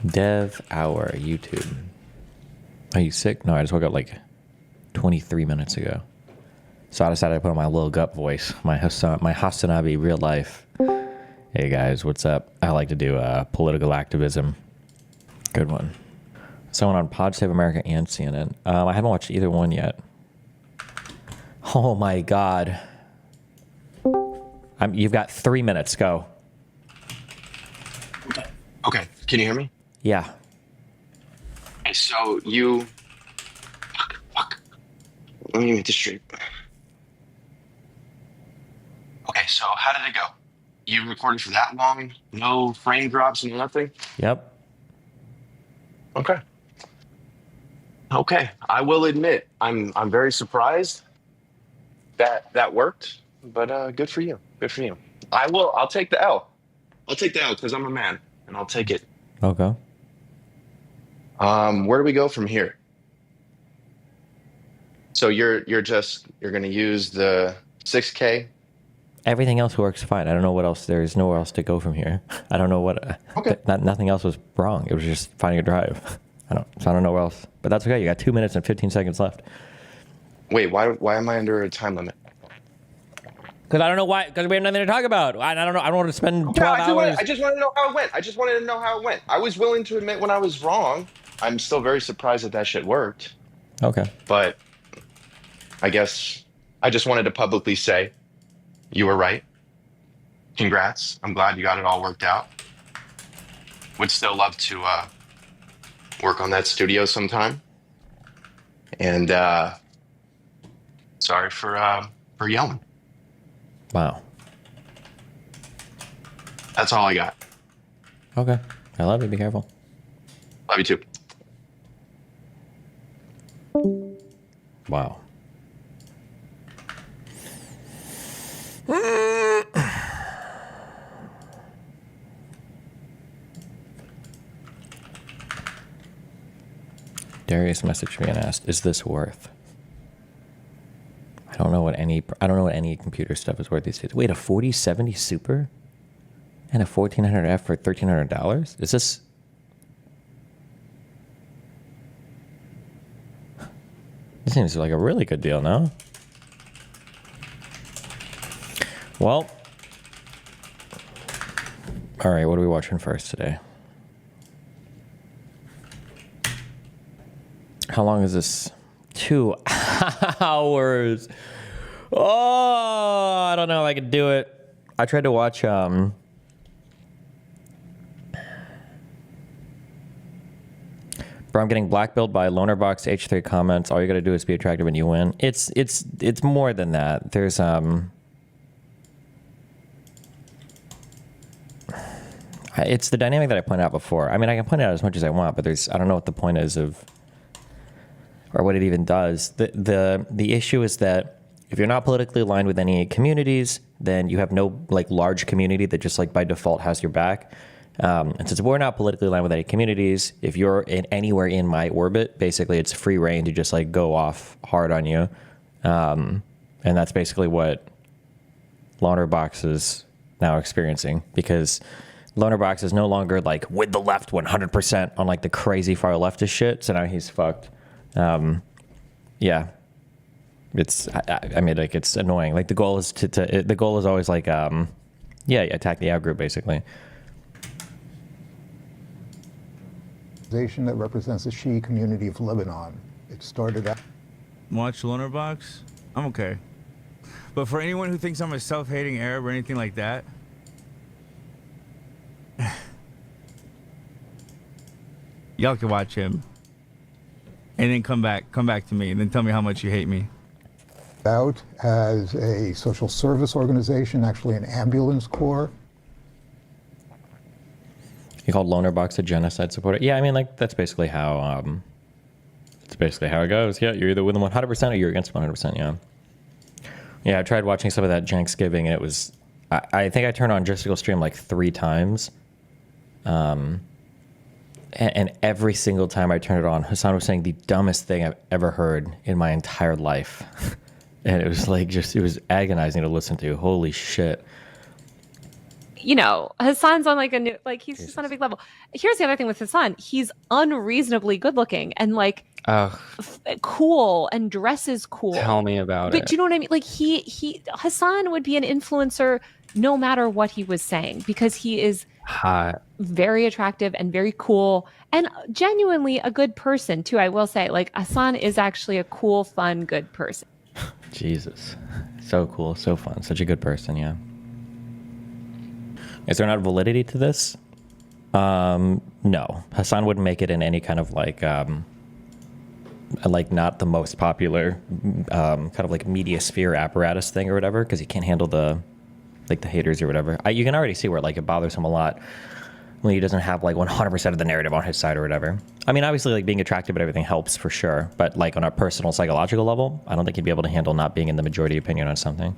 Dev Hour, YouTube. Are you sick? No, I just woke up like 23 minutes ago. So I decided to put on my little gut voice, my Hasanabi real life. Hey guys, what's up? I like to do political activism. Good one. Someone on Pod Save America and CNN. I haven't watched either one yet. Oh my God. You've got 3 minutes. Go. Okay. Can you hear me? Yeah. Okay, so you... Fuck. Let me make this straight. Okay, so how did it go? You recorded for that long? No frame drops and nothing? Yep. Okay. Okay. I will admit, I'm very surprised that worked, but good for you. Good for you. I'll take the L. I'll take the L because I'm a man, and I'll take it. Okay. Where do we go from here? So you're gonna use the 6K. Everything else works fine. I don't know what else. There's nowhere else to go from here. I don't know what. Okay. Nothing else was wrong. It was just finding a drive. I don't know where else. But that's okay. You got 2 minutes and 15 seconds left. Wait, why am I under a time limit? Because I don't know why. Because we have nothing to talk about. I don't know. I don't want to spend 12 hours. I just want to know how it went. I just wanted to know how it went. I was willing to admit when I was wrong. I'm still very surprised that shit worked. Okay. But I guess I just wanted to publicly say you were right. Congrats. I'm glad you got it all worked out. Would still love to work on that studio sometime. And sorry for yelling. Wow. That's all I got. Okay. I love you. Be careful. Love you too. Wow. Darius messaged me and asked, "Is this worth?" I don't know what any computer stuff is worth these days. Wait, a 4070 Super and a 1400F for $1,300? Is this? This seems like a really good deal, no? Well, all right. What are we watching first today? How long is this? 2 hours. Oh, I don't know if I could do it. I tried to watch Bro, I'm getting blackballed by Lonerbox H3 comments. All you gotta do is be attractive and you win. It's more than that. There's it's the dynamic that I pointed out before. I mean, I can point it out as much as I want, but I don't know what the point is of, or what it even does. The issue is that if you're not politically aligned with any communities, then you have no like large community that just like by default has your back. And since we're not politically aligned with any communities, if you're anywhere in my orbit, basically it's free reign to just like go off hard on you. And that's basically what Lonerbox is now experiencing, because Lonerbox is no longer like with the left 100% on like the crazy far leftist shit. So now he's fucked. Yeah. It's, I mean, like, it's annoying. Like, the goal is the goal is always like, yeah, attack the out group, basically. That represents the Shi'i community of Lebanon. It started out. Watch Lonerbox? I'm okay. But for anyone who thinks I'm a self-hating Arab or anything like that, y'all can watch him. And then come back to me, and then tell me how much you hate me. Out as a social service organization, actually an ambulance corps. You called Lonerbox a genocide supporter? Yeah, I mean, like, that's basically how it goes. Yeah, you're either with them 100% or you're against 100%, yeah. Yeah, I tried watching some of that Janksgiving, and it was, I think I turned on Justical Stream like 3 times. And every single time I turned it on, Hassan was saying the dumbest thing I've ever heard in my entire life. And it was like, it was agonizing to listen to. Holy shit. You know, Hassan's on like he's just on a big level. Here's the other thing with Hassan. He's unreasonably good looking and like cool and dresses cool. Tell me about it. But do you know what I mean? Like Hassan would be an influencer no matter what he was saying, because he is hot, very attractive and very cool and genuinely a good person too. I will say, like, Hassan is actually a cool, fun, good person. Jesus. So cool, so fun, such a good person, yeah. Is there not validity to this? No. Hassan wouldn't make it in any kind of like not the most popular kind of like media sphere apparatus thing or whatever, because he can't handle the haters or whatever. You can already see where like it bothers him a lot when he doesn't have like 100% of the narrative on his side or whatever. I mean, obviously like being attractive and everything helps for sure, but like on a personal psychological level, I don't think he'd be able to handle not being in the majority opinion on something.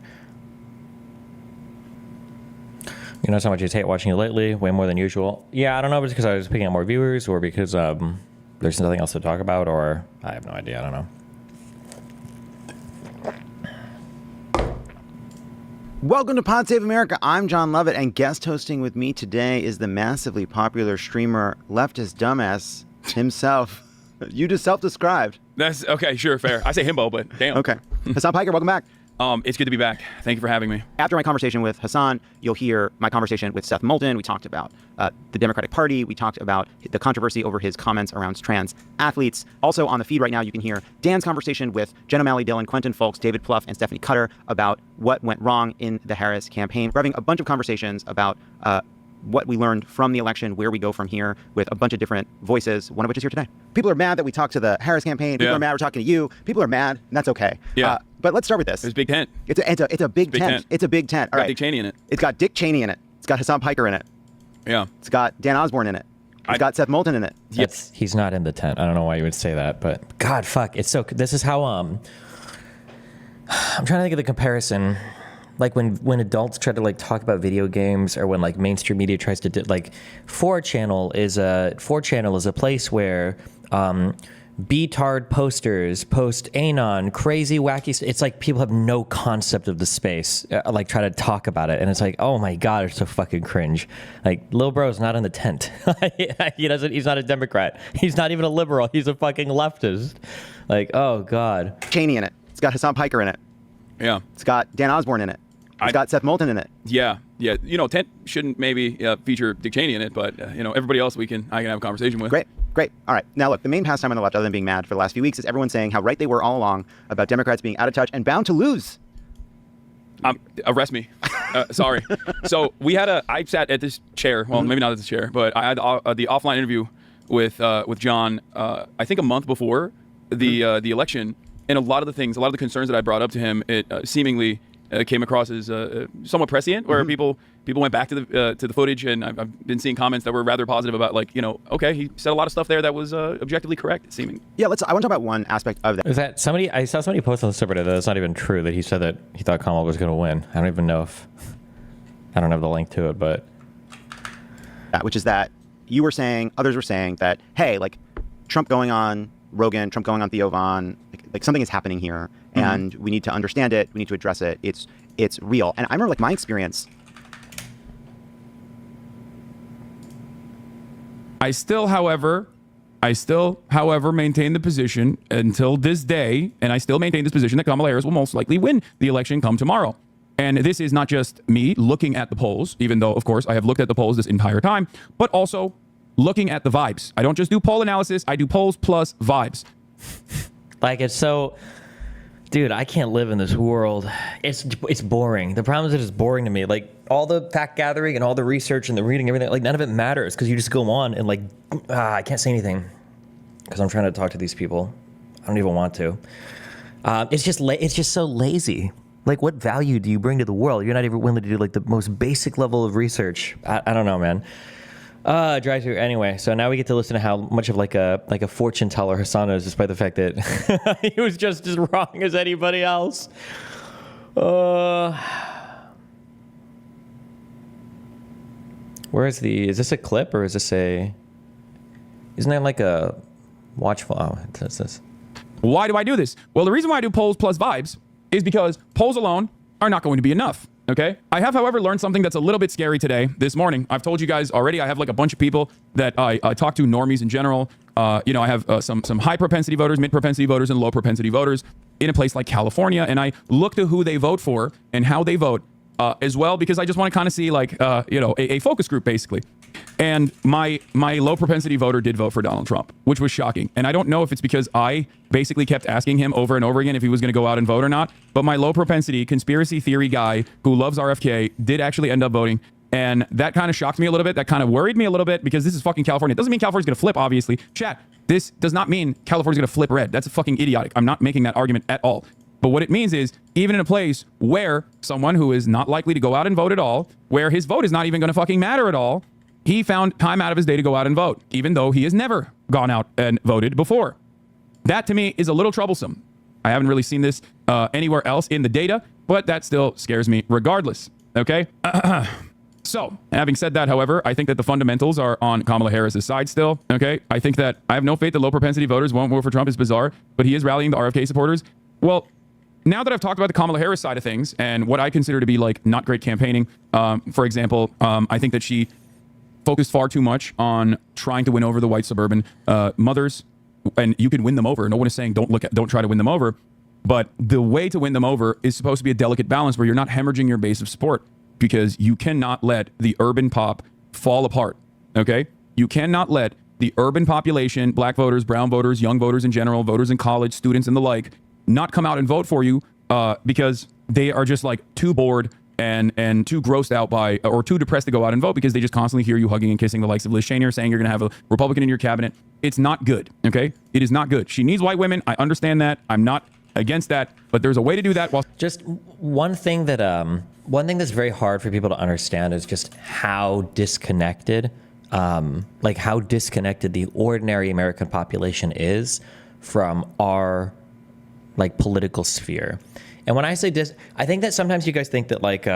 You know how much I hate watching you lately, way more than usual. Yeah, I don't know if it's because I was picking up more viewers or because there's nothing else to talk about, or I have no idea, I don't know. Welcome to Pod Save America. I'm John Lovett, and guest hosting with me today is the massively popular streamer Leftist Dumbass himself. You just self-described. That's okay, sure, fair. I say himbo, but damn. Okay. Hassan Piker, welcome back. It's good to be back. Thank you for having me. After my conversation with Hassan, you'll hear my conversation with Seth Moulton. We talked about the Democratic Party. We talked about the controversy over his comments around trans athletes. Also on the feed right now, you can hear Dan's conversation with Jen O'Malley Dillon, Quentin Fulks, David Plouffe, and Stephanie Cutter about what went wrong in the Harris campaign. We're having a bunch of conversations about what we learned from the election, where we go from here, with a bunch of different voices, one of which is here today. People are mad that we talked to the Harris campaign. People are mad we're talking to you. People are mad, and that's okay. Yeah. But let's start with this. It's a big tent. It's a big tent. It's a big tent. All Got right. Dick Cheney in it. It's got Dick Cheney in it. It's got Hassan Piker in it. Yeah. It's got Dan Osborne in it. It's got Seth Moulton in it. He's not in the tent. I don't know why you would say that, but God, fuck. It's so. This is how I'm trying to think of the comparison. Like when adults try to like talk about video games, or when like mainstream media tries to do, like 4channel is a place where B-tard posters post anon, crazy, wacky. It's like people have no concept of the space, like try to talk about it, and it's like, oh my God, it's so fucking cringe. Like Lil Bro's not in the tent. He's not a Democrat. He's not even a liberal. He's a fucking leftist. Like, oh God. Cheney in it. It's got Hassan Piker in it. Yeah. It's got Dan Osborne in it. It's got Seth Moulton in it. Yeah. Tent shouldn't maybe feature Dick Cheney in it, but everybody else I can have a conversation with. Great. All right. Now look, the main pastime on the left, other than being mad for the last few weeks, is everyone saying how right they were all along about Democrats being out of touch and bound to lose. Arrest me. Sorry. So I sat at this chair. Well, maybe not at this chair, but I had the offline interview with John. I think a month before the election, and a lot of the concerns that I brought up to him, it seemingly came across as somewhat prescient, where people went back to the footage, and I've been seeing comments that were rather positive about, like, okay, he said a lot of stuff there that was objectively correct, seeming. Yeah, I want to talk about one aspect of that. Is that somebody? I saw somebody post on the subreddit that it's not even true that he said that he thought Kamala was going to win. I don't even know if I don't have the link to it, but which is that you were saying, others were saying that, hey, like Trump going on Rogan, Trump going on Theo Von, like something is happening here, and we need to understand it. We need to address it. It's real. And I remember, like, my experience. I still, however, maintain the position until this day, and I still maintain this position that Kamala Harris will most likely win the election come tomorrow. And this is not just me looking at the polls, even though, of course, I have looked at the polls this entire time, but also looking at the vibes. I don't just do poll analysis. I do polls plus vibes. Like, it's so... Dude, I can't live in this world. It's boring. The problem is that it's boring to me. Like, all the fact gathering and all the research and the reading, everything, like, none of it matters because you just go on and, like, I can't say anything because I'm trying to talk to these people. I don't even want to. It's just so lazy. Like, what value do you bring to the world? You're not even willing to do, like, the most basic level of research. I don't know, man. Drive through. Anyway, so now we get to listen to how much of like a fortune teller Hassan is, despite the fact that he was just as wrong as anybody else. Where is this a clip or is this isn't that like a watchful? Oh, it says this. Why do I do this? Well, the reason why I do polls plus vibes is because polls alone are not going to be enough. Okay. I have, however, learned something that's a little bit scary today, this morning. I've told you guys already, I have like a bunch of people that I talk to, normies in general. I have some high propensity voters, mid propensity voters, and low propensity voters in a place like California. And I look to who they vote for and how they vote as well, because I just want to kind of see like, a focus group basically. And my low propensity voter did vote for Donald Trump, which was shocking. And I don't know if it's because I basically kept asking him over and over again if he was going to go out and vote or not. But my low propensity conspiracy theory guy who loves RFK did actually end up voting. And that kind of shocked me a little bit. That kind of worried me a little bit because this is fucking California. It doesn't mean California's going to flip, obviously. Chat, this does not mean California's going to flip red. That's fucking idiotic. I'm not making that argument at all. But what it means is, even in a place where someone who is not likely to go out and vote at all, where his vote is not even going to fucking matter at all, he found time out of his day to go out and vote, even though he has never gone out and voted before. That, to me, is a little troublesome. I haven't really seen this anywhere else in the data, but that still scares me regardless, okay? So, having said that, however, I think that the fundamentals are on Kamala Harris's side still, okay? I think that I have no faith that low-propensity voters won't vote for Trump. Is bizarre, but he is rallying the RFK supporters. Well, now that I've talked about the Kamala Harris side of things and what I consider to be, like, not great campaigning, for example, I think that she focused far too much on trying to win over the white suburban mothers, and you can win them over. No one is saying don't try to win them over. But the way to win them over is supposed to be a delicate balance where you're not hemorrhaging your base of support, because you cannot let the urban pop fall apart, okay? You cannot let the urban population, black voters, brown voters, young voters in general, voters in college, students and the like, not come out and vote for you because they are just like too bored and too grossed out by, or too depressed to go out and vote because they just constantly hear you hugging and kissing the likes of Liz Cheney or saying you're going to have a Republican in your cabinet. It's not good, okay? It is not good. She needs white women. I understand that. I'm not against that, but there's a way to do that while just one thing that's very hard for people to understand is just how disconnected the ordinary American population is from our like political sphere. And when I say I think that sometimes you guys think that like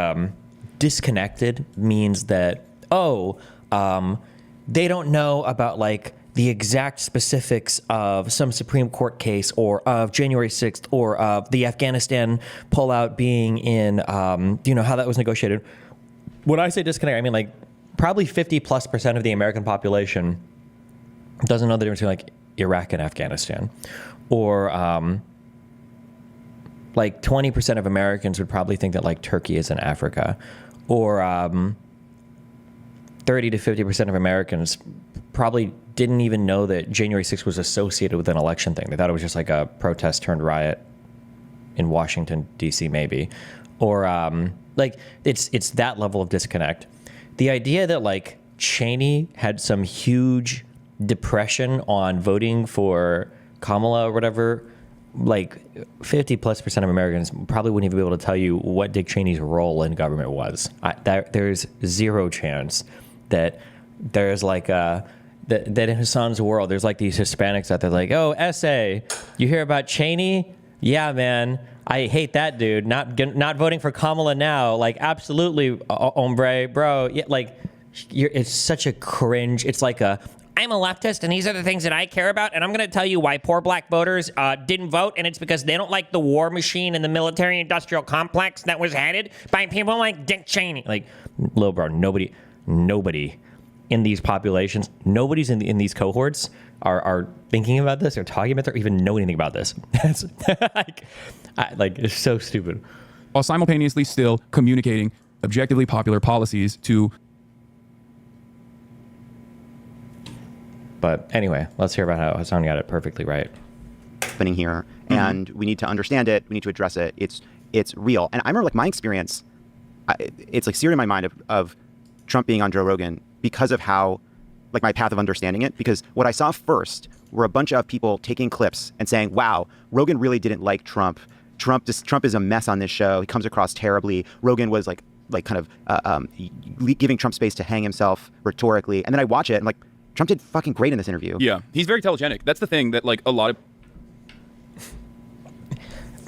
disconnected means that they don't know about like the exact specifics of some Supreme Court case or of January 6th or of the Afghanistan pullout being in, how that was negotiated. When I say disconnect, I mean like probably 50+% of the American population doesn't know the difference between like Iraq and Afghanistan. Or like 20% of Americans would probably think that like Turkey is in Africa. Or 30 to 50% of Americans probably didn't even know that January 6th was associated with an election thing. They thought it was just like a protest turned riot in Washington, D.C. maybe. Or like it's that level of disconnect. The idea that like Cheney had some huge depression on voting for Kamala or whatever, like 50+% of Americans probably wouldn't even be able to tell you what Dick Cheney's role in government was. There's zero chance that there's like that in Hassan's world, there's like these Hispanics out there like, oh, essay, you hear about Cheney? Yeah, man, I hate that dude. Not voting for Kamala now. Like, absolutely, hombre, bro. Yeah, like, it's such a cringe. It's like I'm a leftist, and these are the things that I care about, and I'm going to tell you why poor black voters didn't vote, and it's because they don't like the war machine and the military-industrial complex that was headed by people like Dick Cheney. Like, little bro, nobody in these populations, nobody's in these cohorts are thinking about this or talking about this or even know anything about this. It's like it's so stupid. While simultaneously still communicating objectively popular policies to. But anyway, let's hear about how Hassan got it perfectly right. Happening here, and we need to understand it. We need to address it. It's real. And I remember like my experience. It's like seared in my mind of Trump being on Joe Rogan because of how, like, my path of understanding it. Because what I saw first were a bunch of people taking clips and saying, wow, Rogan really didn't like Trump. Trump is a mess on this show. He comes across terribly. Rogan was like kind of giving Trump space to hang himself rhetorically. And then I watch it and like, Trump did fucking great in this interview. Yeah, he's very telegenic. That's the thing that like a lot of.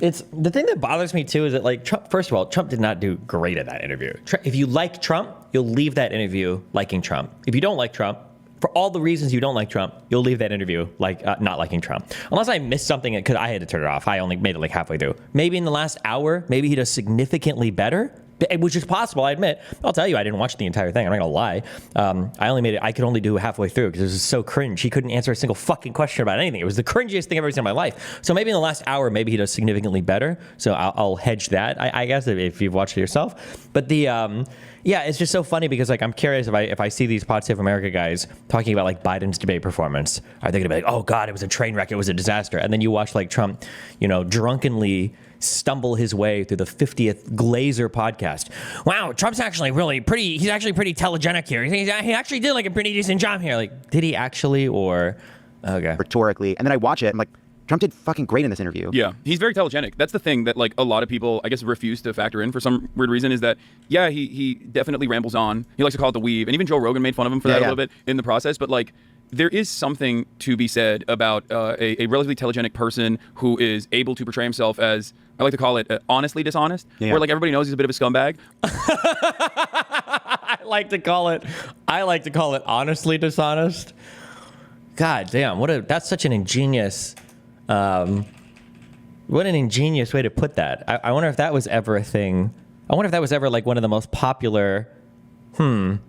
It's the thing that bothers me too is that like Trump, first of all, Trump did not do great at that interview. If you like Trump, you'll leave that interview liking Trump. If you don't like Trump, for all the reasons you don't like Trump, you'll leave that interview like not liking Trump. Unless I missed something because I had to turn it off. I only made it like halfway through. Maybe in the last hour, maybe he does significantly better. Which is possible, I admit. I'll tell you, I didn't watch the entire thing. I'm not gonna lie. I could only do halfway through because it was so cringe. He couldn't answer a single fucking question about anything. It was the cringiest thing I've ever seen in my life. So maybe in the last hour, maybe he does significantly better. So I'll hedge that, I guess, if you've watched it yourself. But yeah, it's just so funny because like I'm curious if I see these Pod Save America guys talking about like Biden's debate performance, are they gonna be like, oh God, it was a train wreck, it was a disaster, and then you watch like Trump, drunkenly stumble his way through the 50th Glazer podcast. Wow, Trump's actually really pretty. He's actually pretty telegenic here. He actually did like a pretty decent job here. Like, did he actually? Or okay, rhetorically. And then I watch it. I'm like, Trump did fucking great in this interview. Yeah, he's very telegenic. That's the thing that like a lot of people, I guess, refuse to factor in for some weird reason is that, yeah, he definitely rambles on. He likes to call it the weave. And even Joe Rogan made fun of him for that a little bit in the process. But like, there is something to be said about a relatively telegenic person who is able to portray himself as, I like to call it honestly dishonest, where like everybody knows he's a bit of a scumbag. I like to call it honestly dishonest. God damn, that's such an ingenious what an ingenious way to put that. I wonder if that was ever a thing. I wonder if that was ever like one of the most popular And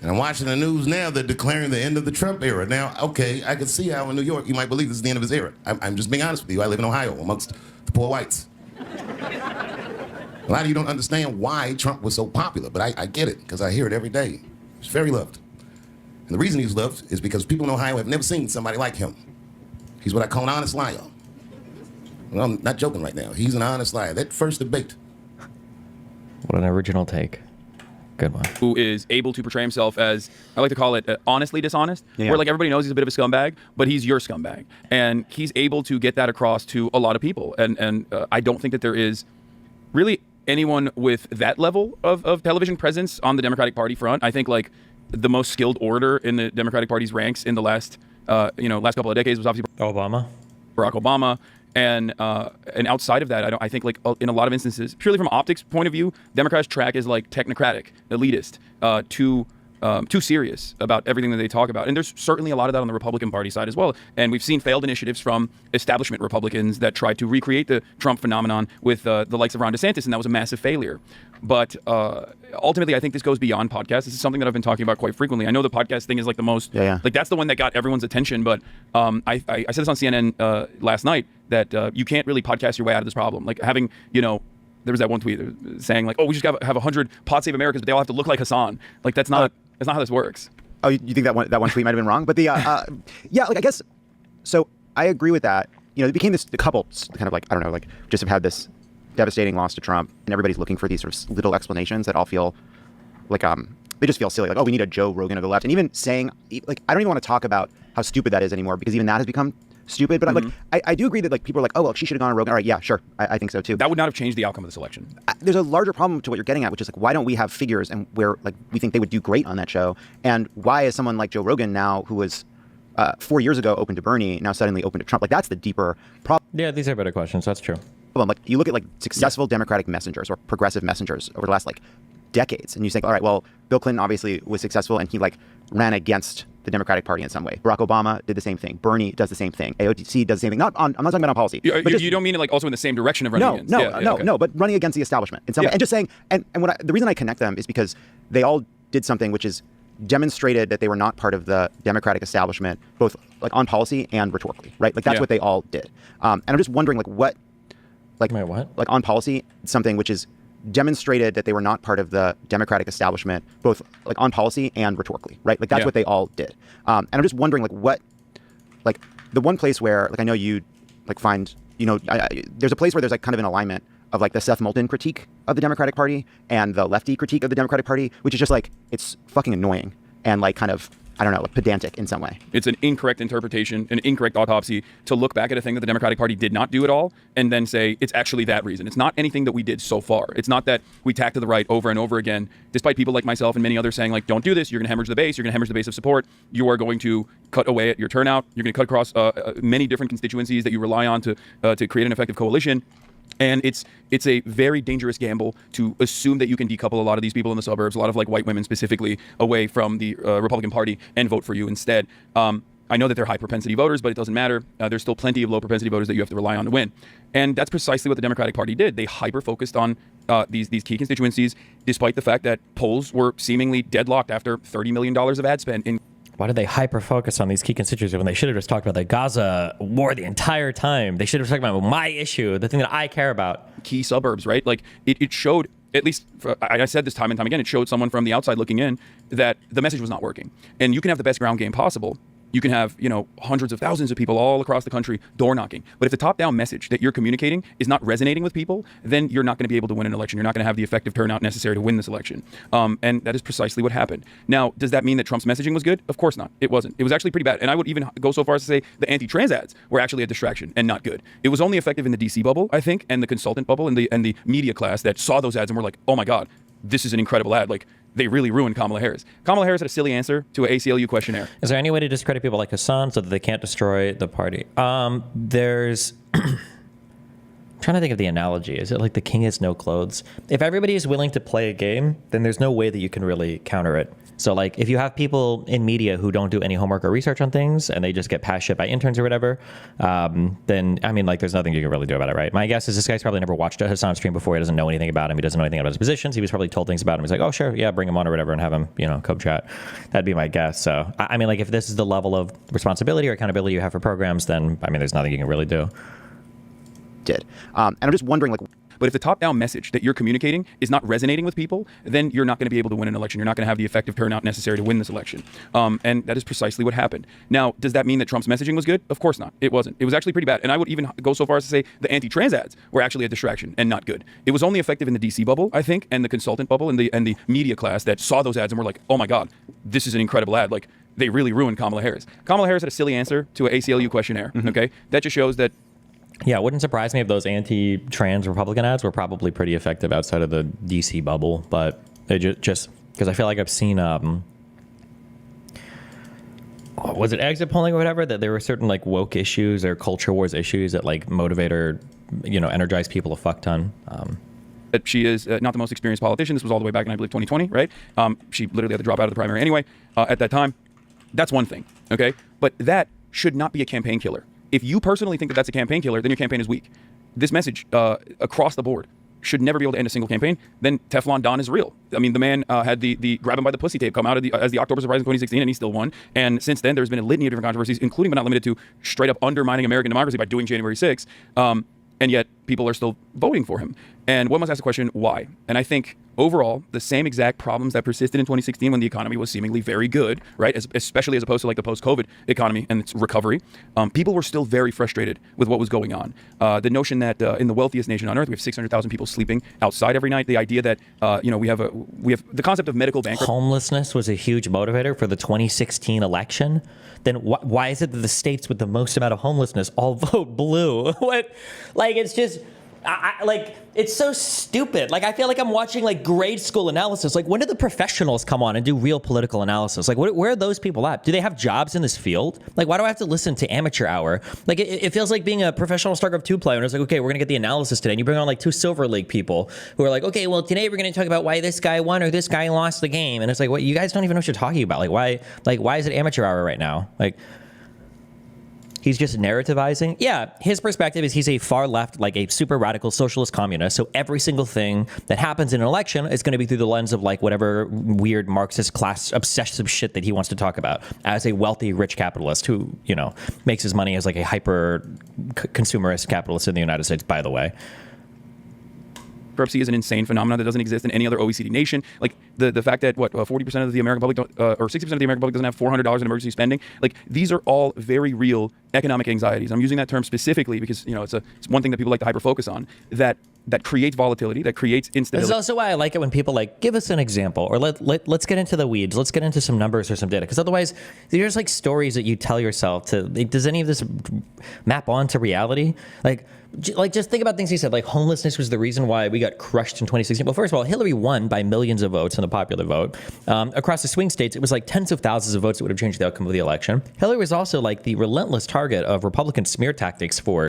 I'm watching the news now. They're declaring the end of the Trump era. Now, okay, I can see how in New York you might believe this is the end of his era. I'm just being honest with you. I live in Ohio, amongst the poor whites. A lot of you don't understand why Trump was so popular, but I get it, because I hear it every day. He's very loved. And the reason he's loved is because people in Ohio have never seen somebody like him. He's what I call an honest liar. Well, I'm not joking right now. He's an honest liar. That first debate. What an original take. Good one. Who is able to portray himself as, I like to call it honestly dishonest, where like everybody knows he's a bit of a scumbag, but he's your scumbag. And he's able to get that across to a lot of people. And I don't think that there is really anyone with that level of television presence on the Democratic Party front. I think like the most skilled orator in the Democratic Party's ranks in the last couple of decades was obviously Barack Obama. And outside of that, I think like in a lot of instances, purely from optics point of view, Democrats track is like technocratic, elitist, too serious about everything that they talk about. And there's certainly a lot of that on the Republican Party side as well. And we've seen failed initiatives from establishment Republicans that tried to recreate the Trump phenomenon with the likes of Ron DeSantis, and that was a massive failure. But ultimately, I think this goes beyond podcasts. This is something that I've been talking about quite frequently. I know the podcast thing is like the most, like that's the one that got everyone's attention. But I said this on CNN last night that you can't really podcast your way out of this problem. Like having, there was that one tweet saying like, oh, we just got to have 100 Pod Save Americans, but they all have to look like Hassan. Like that's not how this works. Oh, you think that one tweet might have been wrong? But the yeah, like I guess so. I agree with that. It became the couple kind of like I don't know, like just have had this devastating loss to Trump, and everybody's looking for these sort of little explanations that all feel like they just feel silly. Like, oh, we need a Joe Rogan of the left, and even saying like I don't even want to talk about how stupid that is anymore because even that has become stupid. But I do agree that like people are like, oh well, she should have gone on Rogan. All right, yeah, sure, I think so too. That would not have changed the outcome of this election. There's a larger problem to what you're getting at, which is like why don't we have figures and where like we think they would do great on that show, and why is someone like Joe Rogan now who was 4 years ago open to Bernie now suddenly open to Trump? Like that's the deeper problem. Yeah, these are better questions. That's true. Like you look at like successful Democratic messengers or progressive messengers over the last like decades, and you think, all right, well, Bill Clinton obviously was successful and he like ran against the Democratic Party in some way. Barack Obama did the same thing. Bernie does the same thing. AOC does the same thing. I'm not talking about on policy. You don't mean it like also in the same direction of running against? No, but running against the establishment in some way. And just saying, and the reason I connect them is because they all did something which is demonstrated that they were not part of the Democratic establishment, both like on policy and rhetorically, right? Like that's what they all did. And I'm just wondering like what? Like on policy, something which is demonstrated that they were not part of the Democratic establishment, both like on policy and rhetorically, right? Like that's what they all did. And I'm just wondering like what, like the one place where like I know you like find, there's a place where there's like kind of an alignment of like the Seth Moulton critique of the Democratic Party and the lefty critique of the Democratic Party, which is just like, it's fucking annoying and like kind of, I don't know, like pedantic in some way. It's an incorrect interpretation, an incorrect autopsy to look back at a thing that the Democratic Party did not do at all and then say it's actually that reason. It's not anything that we did so far. It's not that we tacked to the right over and over again, despite people like myself and many others saying like, don't do this. You're going to hemorrhage the base. You're going to hemorrhage the base of support. You are going to cut away at your turnout. You're going to cut across many different constituencies that you rely on to create an effective coalition. And it's a very dangerous gamble to assume that you can decouple a lot of these people in the suburbs, a lot of like white women specifically, away from the Republican Party and vote for you instead. I know that they're high propensity voters, but it doesn't matter. There's still plenty of low propensity voters that you have to rely on to win. And that's precisely what the Democratic Party did. They hyper-focused on these key constituencies, despite the fact that polls were seemingly deadlocked after $30 million of ad spend. Why did they hyper-focus on these key constituencies when they should have just talked about the Gaza war the entire time? They should have talked about my issue, the thing that I care about. Key suburbs, right? Like it showed, at least I said this time and time again, it showed someone from the outside looking in that the message was not working. And you can have the best ground game possible. You can have, hundreds of thousands of people all across the country door knocking. But if the top-down message that you're communicating is not resonating with people, then you're not going to be able to win an election. You're not going to have the effective turnout necessary to win this election. And that is precisely what happened. Now, does that mean that Trump's messaging was good? Of course not. It wasn't. It was actually pretty bad. And I would even go so far as to say the anti-trans ads were actually a distraction and not good. It was only effective in the DC bubble, I think, and the consultant bubble and the media class that saw those ads and were like, oh my God, this is an incredible ad. Like, they really ruined Kamala Harris. Kamala Harris had a silly answer to an ACLU questionnaire. Is there any way to discredit people like Hassan so that they can't destroy the party? There's... I'm trying to think of the analogy. Is it like the king has no clothes? If everybody is willing to play a game, then there's no way that you can really counter it. So like if you have people in media who don't do any homework or research on things and they just get passed shit by interns or whatever, then I mean like there's nothing you can really do about it, right? My guess is this guy's probably never watched a Hassan stream before. He doesn't know anything about him. He doesn't know anything about his positions. He was probably told things about him. He's like, oh sure, yeah, bring him on or whatever and have him, come chat. That'd be my guess. So I mean like if this is the level of responsibility or accountability you have for programs, then I mean there's nothing you can really do. did. And I'm just wondering, like, but if the top-down message that you're communicating is not resonating with people, then you're not going to be able to win an election. You're not going to have the effective turnout necessary to win this election. And that is precisely what happened. Now, does that mean that Trump's messaging was good? Of course not. It wasn't. It was actually pretty bad. And I would even go so far as to say the anti-trans ads were actually a distraction and not good. It was only effective in the DC bubble, I think, and the consultant bubble and the media class that saw those ads and were like, oh my God, this is an incredible ad. Like, they really ruined Kamala Harris. Kamala Harris had a silly answer to an ACLU questionnaire, okay? That just shows that. Yeah, it wouldn't surprise me if those anti-trans Republican ads were probably pretty effective outside of the DC bubble, but it just because I feel like I've seen, was it exit polling or whatever, that there were certain like woke issues or culture wars issues that like motivate or, energize people a fuck ton. That she is not the most experienced politician. This was all the way back in, I believe, 2020, right? She literally had to drop out of the primary anyway at that time. That's one thing, okay? But that should not be a campaign killer. If you personally think that that's a campaign killer, then your campaign is weak. This message across the board should never be able to end a single campaign. Then Teflon Don is real. I mean, the man had the grab him by the pussy tape come out as the October surprise in 2016, and he still won. And since then, there's been a litany of different controversies, including but not limited to straight up undermining American democracy by doing January 6th. And yet people are still voting for him. And one must ask the question, why? And I think overall, the same exact problems that persisted in 2016 when the economy was seemingly very good, right? Especially as opposed to like the post-COVID economy and its recovery. People were still very frustrated with what was going on. The notion that in the wealthiest nation on earth, we have 600,000 people sleeping outside every night. The idea that, we have the concept of medical bankruptcy. Homelessness was a huge motivator for the 2016 election. Then why is it that the states with the most amount of homelessness all vote blue? What? Like, it's just... it's so stupid. Like, I feel like I'm watching like grade school analysis. Like, when do the professionals come on and do real political analysis? Like, where are those people at? Do they have jobs in this field? Like, why do I have to listen to amateur hour? Like, it feels like being a professional StarCraft 2 player. And it's like, okay, we're going to get the analysis today. And you bring on like 2 Silver League people who are like, okay, well, today we're going to talk about why this guy won or this guy lost the game. And it's like, what? You guys don't even know what you're talking about. Why is it amateur hour right now? Like, he's just narrativizing. Yeah, his perspective is he's a far left, like a super radical socialist communist. So every single thing that happens in an election is going to be through the lens of like whatever weird Marxist class obsessive shit that he wants to talk about as a wealthy, rich capitalist who, makes his money as like a hyper consumerist capitalist in the United States, by the way. Bankruptcy is an insane phenomenon that doesn't exist in any other OECD nation. Like the fact that 40% of the American public or 60% of the American public doesn't have $400 in emergency spending. Like, these are all very real economic anxieties. I'm using that term specifically because it's one thing that people like to hyper focus on that creates volatility, that creates instability. This is also why I like it when people like give us an example or let's get into the weeds. Let's get into some numbers or some data, because otherwise there's like stories that you tell yourself to. Does any of this map onto reality? Like just think about things he said. Like, homelessness was the reason why we got crushed in 2016. Well, first of all, Hillary won by millions of votes in the popular vote. Across the swing states, it was like tens of thousands of votes that would have changed the outcome of the election. Hillary was also like the relentless target of Republican smear tactics for